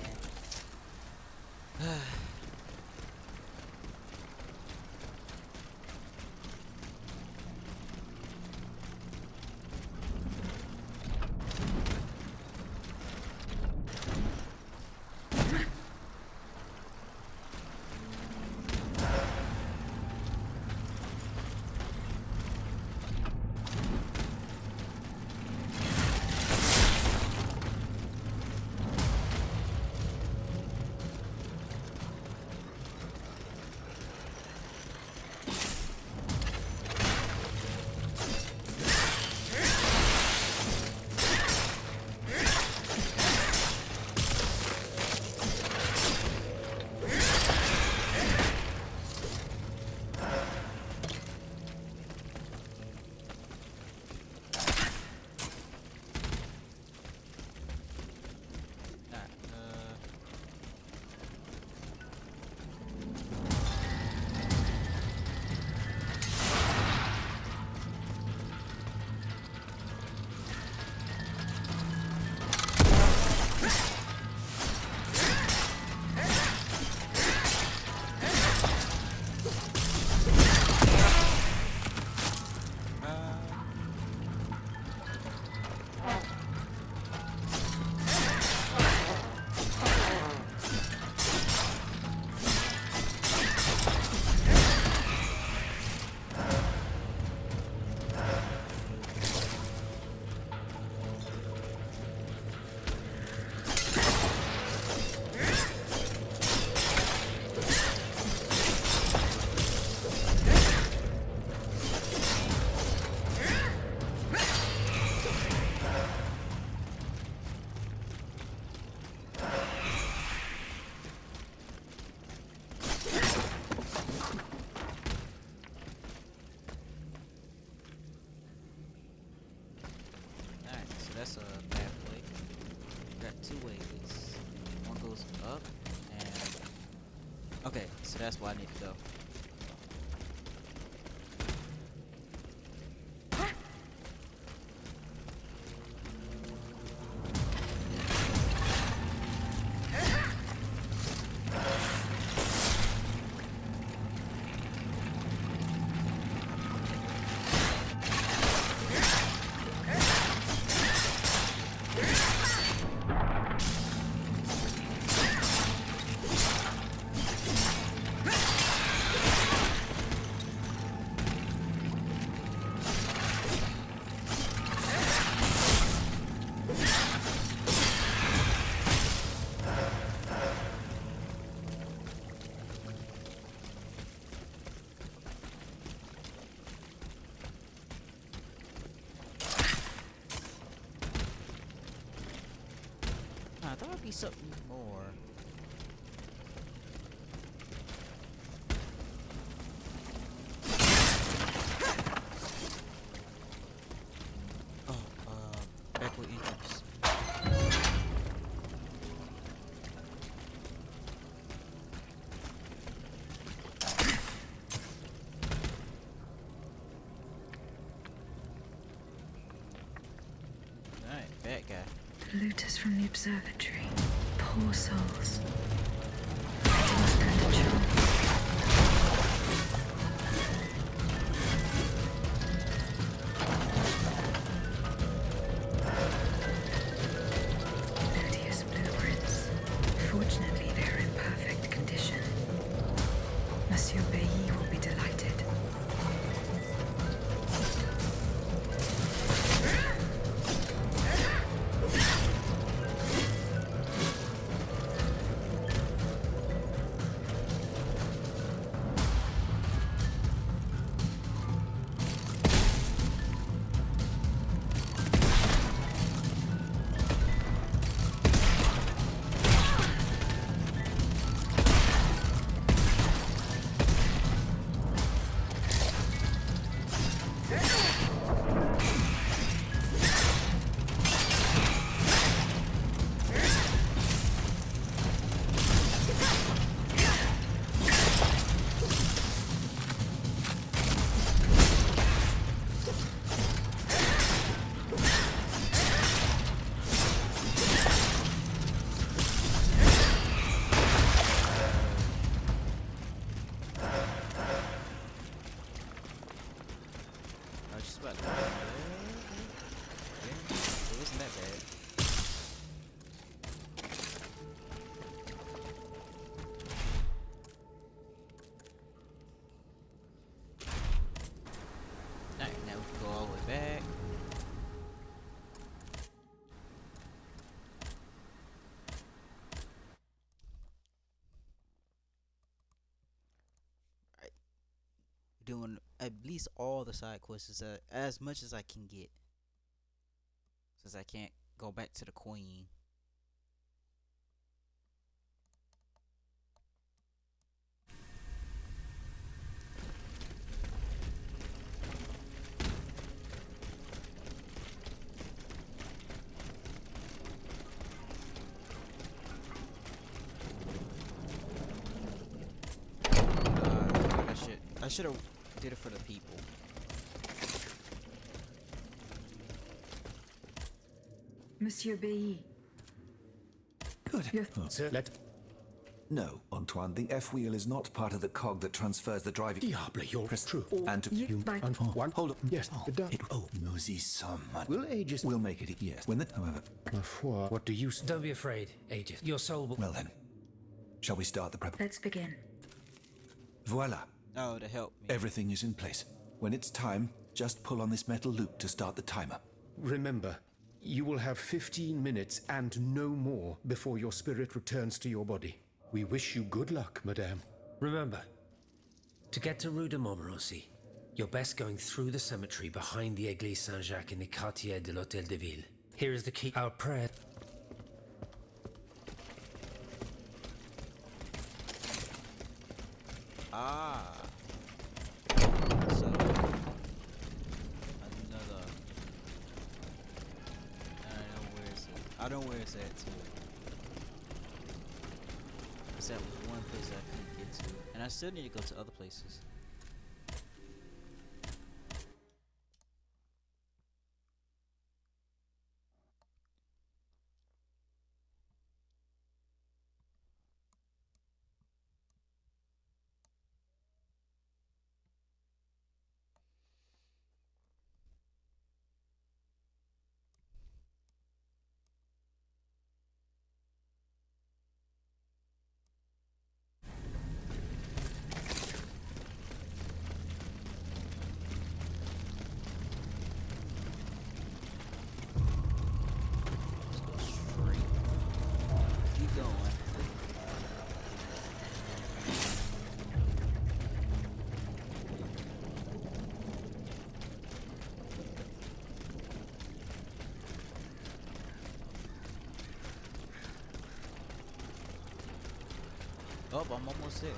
That's a pathway. Got two ways. One goes up and okay, so that's where I need to go. I thought it'd be something more. Oh, backward entrance. Alright, bad guy. The looters from the observatory. Poor souls. They didn't stand a chance. Odious blueprints. Fortunately, they're in perfect condition. Monsieur Bailly will be delighted. just about to be yeah, it wasn't that bad. Alright, now we can go all the way back. Alright. Doing at least all the side quests as much as I can get. Since I can't go back to the queen. I should have did it for the people. Monsieur B. Good. Sir, let... No, Antoine, the F-wheel is not part of the cog that transfers the driving... Diable, you're true. And to... You by... One, hold up. Yes, it does. Nous y sommes. Will Aegis... We'll make it, yes. When the... However... Ma foi, what do you... Don't be afraid, Aegis. Your soul will... Well then, shall we start the prep? Let's begin. Voila. Oh, to help me. Everything is in place. When it's time, just pull on this metal loop to start the timer. Remember, you will have 15 minutes and no more before your spirit returns to your body. We wish you good luck, madame. Remember, to get to Rue de Montmorency, you're best going through the cemetery behind the Église Saint-Jacques in the quartier de l'Hôtel de Ville. Here is the key. Our prayer... Ah. So another. I know where it's at. I know where it's at too. It's at one place I couldn't get to, and I still need to go to other places. Oh, I'm almost there.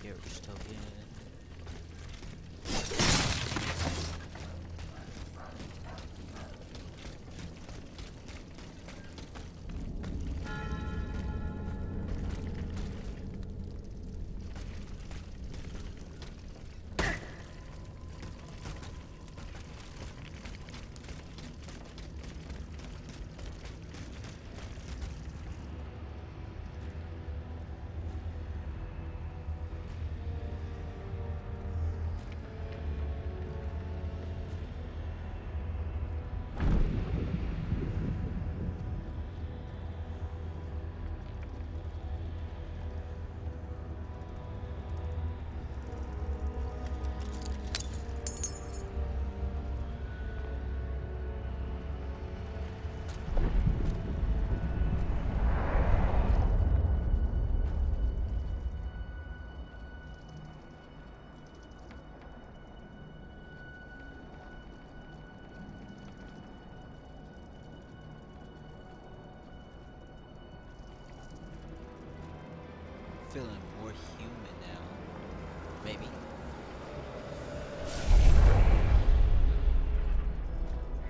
Carriage token. Feeling more human now. Maybe.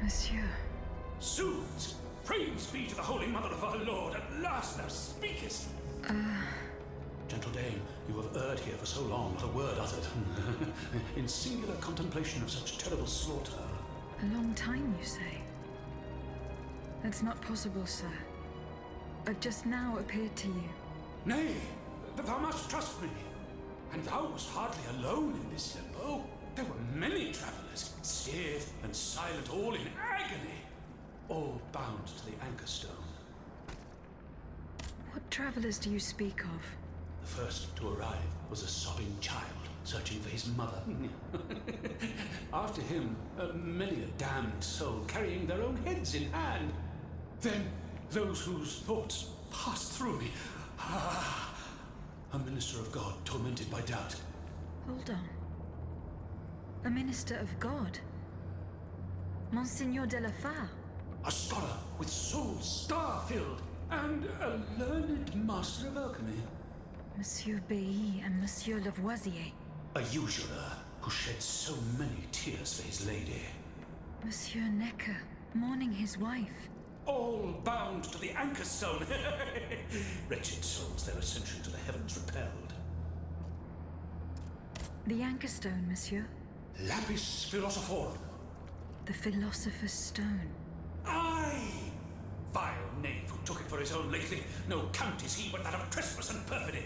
Monsieur. Zoons! Praise be to the Holy Mother of our Lord, at last thou speakest! Gentle dame, you have erred here for so long, not a word uttered. In singular contemplation of such terrible slaughter. A long time, you say? That's not possible, sir. I've just now appeared to you. Nay, thou must trust me. And thou wast hardly alone in this limbo. There were many travelers, stiff and silent, all in agony, all bound to the anchor stone. What travelers do you speak of? The first to arrive was a sobbing child, searching for his mother. After him, many a damned soul carrying their own heads in hand. Then, those whose thoughts passed through me. A minister of God tormented by doubt. Hold on. A minister of God? Monsignor de la Fare? A scholar with soul star-filled, and a learned master of alchemy. Monsieur Bailly and Monsieur Lavoisier. A usurer who shed so many tears for his lady. Monsieur Necker, mourning his wife. All bound to the anchor stone. Wretched souls, their ascension to the heavens repelled. The anchor stone, monsieur? Lapis philosophorum. The philosopher's stone. Aye! Vile knave who took it for his own lately. No count is he but that of trespass and perfidy.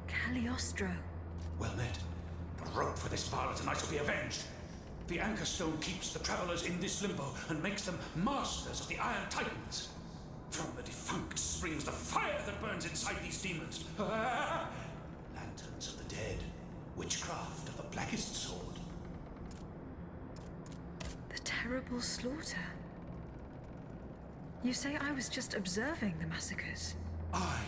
Cagliostro. Well met. The rope for this varlet and I shall be avenged. The anchor stone keeps the travelers in this limbo and makes them masters of the Iron Titans. From the defunct springs the fire that burns inside these demons. Lanterns of the dead. Witchcraft of the blackest sword. The terrible slaughter. You say I was just observing the massacres? Aye.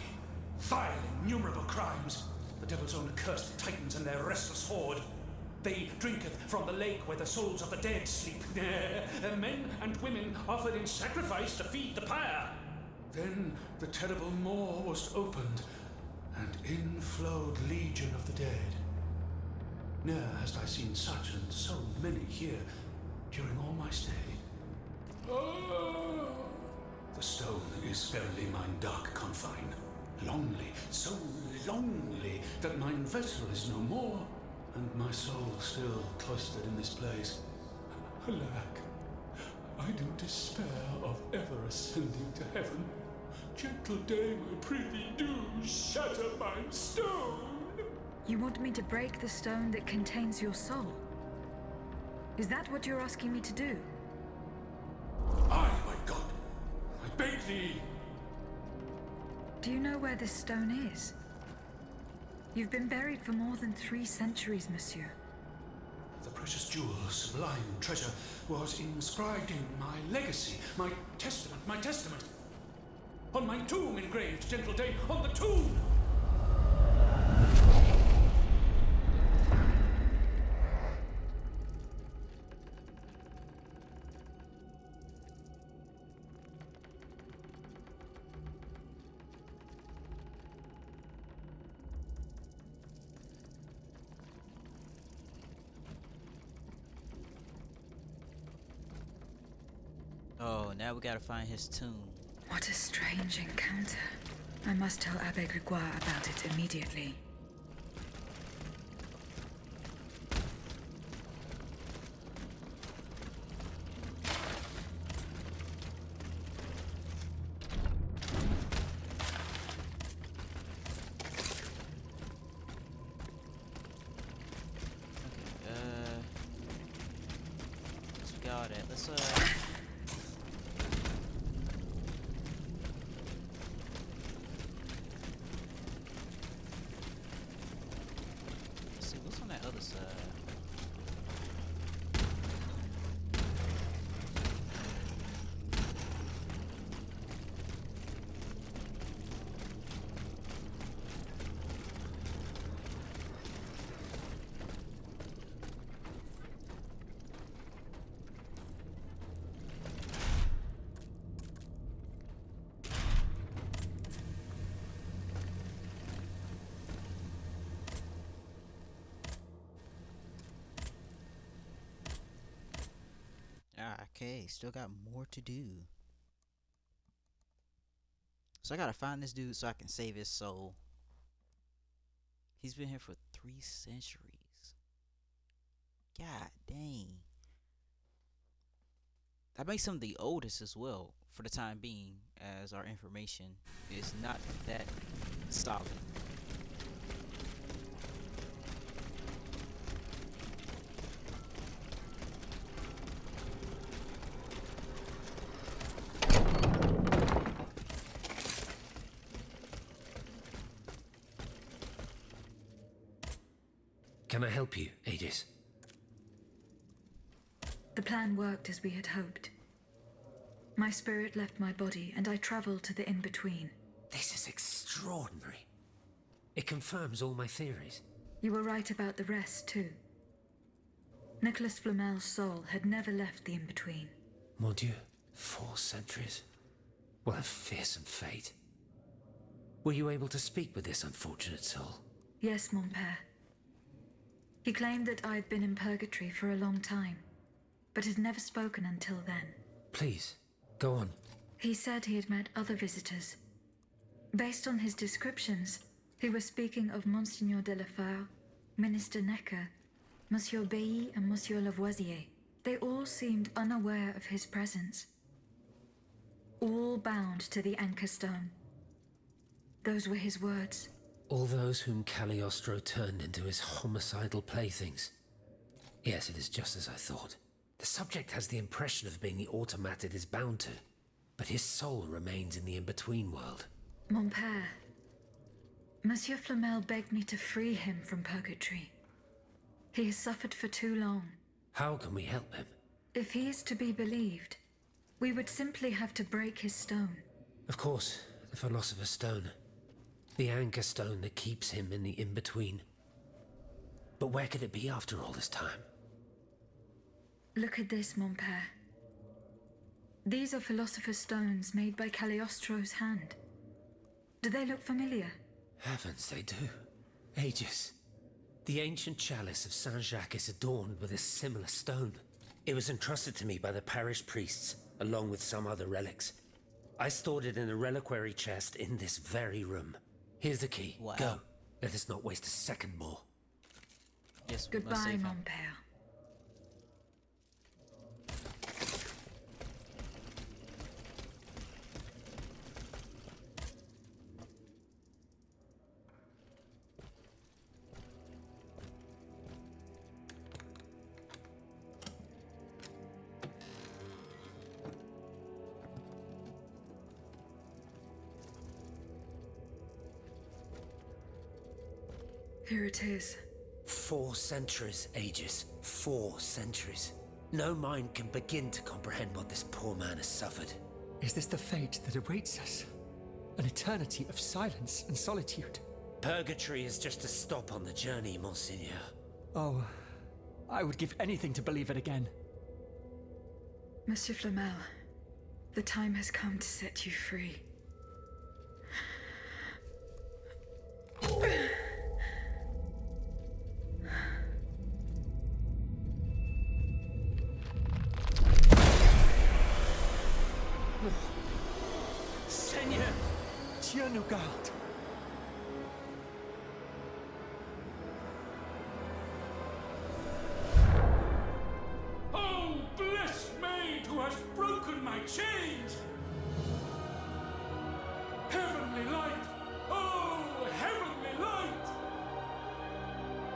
Vile, innumerable crimes. The devil's own accursed titans and their restless horde. They drinketh from the lake where the souls of the dead sleep. Men and women offered in sacrifice to feed the pyre. Then the terrible maw was opened, and in flowed legion of the dead. Ne'er hast I seen such and so many here during all my stay. Oh! The stone is verily mine dark confine. Lonely, so lonely, that mine vessel is no more, and my soul still cloistered in this place. Alack, I do despair of ever ascending to heaven. Gentle dame, I prithee do shatter mine stone. You want me to break the stone that contains your soul? Is that what you're asking me to do? Aye, my God, I beg thee. Do you know where this stone is? You've been buried for more than 3 centuries, monsieur. The precious jewel, sublime treasure, was inscribed in my legacy, my testament. On my tomb engraved, gentle dame, on the tomb! now we gotta find his tomb. What a strange encounter. I must tell Abbe Grégoire about it immediately. Okay, still got more to do. So I gotta find this dude so I can save his soul. He's been here for 3 centuries. God dang. That makes him the oldest as well, for the time being, as our information is not that solid. Can I help you, Aegis? The plan worked as we had hoped. My spirit left my body, and I traveled to the in-between. This is extraordinary. It confirms all my theories. You were right about the rest, too. Nicholas Flamel's soul had never left the in-between. Mon Dieu, 4 centuries. What a fearsome fate. Were you able to speak with this unfortunate soul? Yes, mon père. He claimed that I'd been in purgatory for a long time, but had never spoken until then. Please, go on. He said he had met other visitors. Based on his descriptions, he was speaking of Monseigneur de la Fare, Minister Necker, Monsieur Bailly and Monsieur Lavoisier. They all seemed unaware of his presence. All bound to the Anchor Stone. Those were his words. All those whom Cagliostro turned into his homicidal playthings. Yes, it is just as I thought. The subject has the impression of being the automat it is bound to, but his soul remains in the in-between world. Mon père, Monsieur Flamel begged me to free him from purgatory. He has suffered for too long. How can we help him? If he is to be believed, we would simply have to break his stone. Of course, the Philosopher's Stone. The anchor stone that keeps him in the in-between. But where could it be after all this time? Look at this, mon père. These are Philosopher's Stones made by Cagliostro's hand. Do they look familiar? Heavens, they do. Aegis. The ancient chalice of Saint-Jacques is adorned with a similar stone. It was entrusted to me by the parish priests, along with some other relics. I stored it in a reliquary chest in this very room. Here's the key. Wow. Go. Let us not waste a second more. Yes, we must Goodbye, save him. mon père. Here it is. 4 centuries, Aegis. 4 centuries. No mind can begin to comprehend what this poor man has suffered. Is this the fate that awaits us? An eternity of silence and solitude? Purgatory is just a stop on the journey, Monseigneur. Oh, I would give anything to believe it again. Monsieur Flamel, the time has come to set you free. Monsieur nous garde. Oh, blessed maid who has broken my chains! Heavenly light! Oh, heavenly light!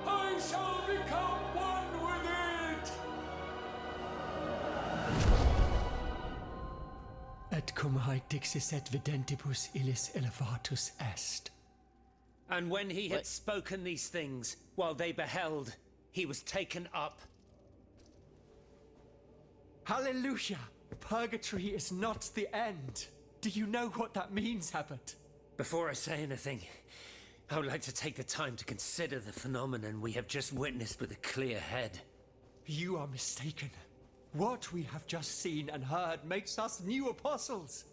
I shall become one with it! Et cum hae dixis et videntibus illis elevatus est. And when he had spoken these things, while they beheld, he was taken up. Hallelujah! Purgatory is not the end. Do you know what that means, Abbot? Before I say anything, I would like to take the time to consider the phenomenon we have just witnessed with a clear head. You are mistaken. What we have just seen and heard makes us new apostles.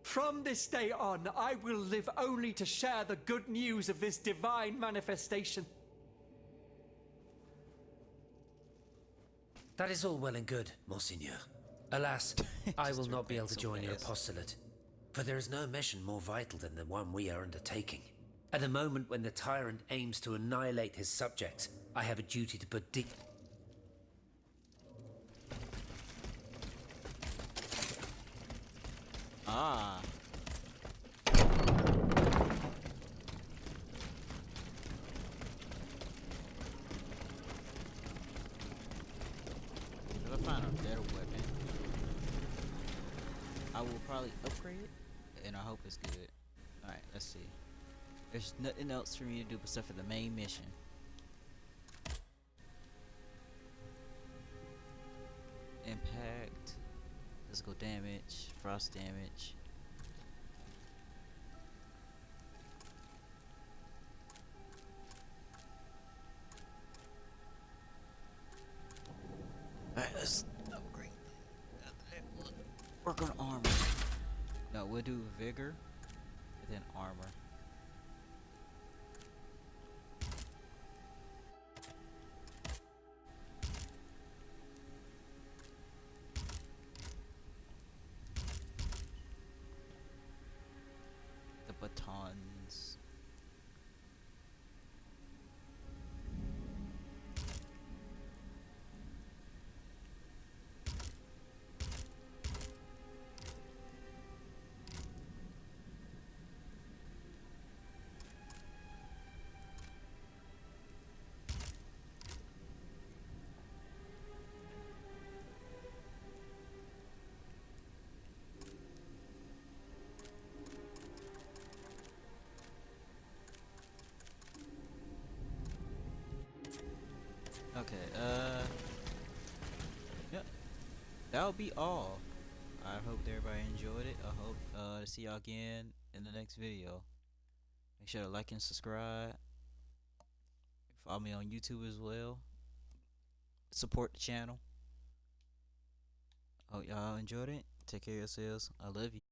From this day on, I will live only to share the good news of this divine manifestation. That is all well and good, Monseigneur. Alas, I will not be able to join your apostolate, for there is no mission more vital than the one we are undertaking. At the moment when the tyrant aims to annihilate his subjects, I have a duty to put Ah. If I find a better weapon, I will probably upgrade it, and I hope it's good. Alright, let's see. There's nothing else for me to do except for the main mission. Impact, physical damage, frost damage. Alright, let's upgrade. Work on armor. No, we'll do vigor and then armor. The batons. Okay, yep, that'll be all. I hope everybody enjoyed it. I hope to see y'all again in the next video. Make sure to like and subscribe. Follow me on YouTube as well. Support the channel. Hope y'all enjoyed it. Take care of yourselves. I love you.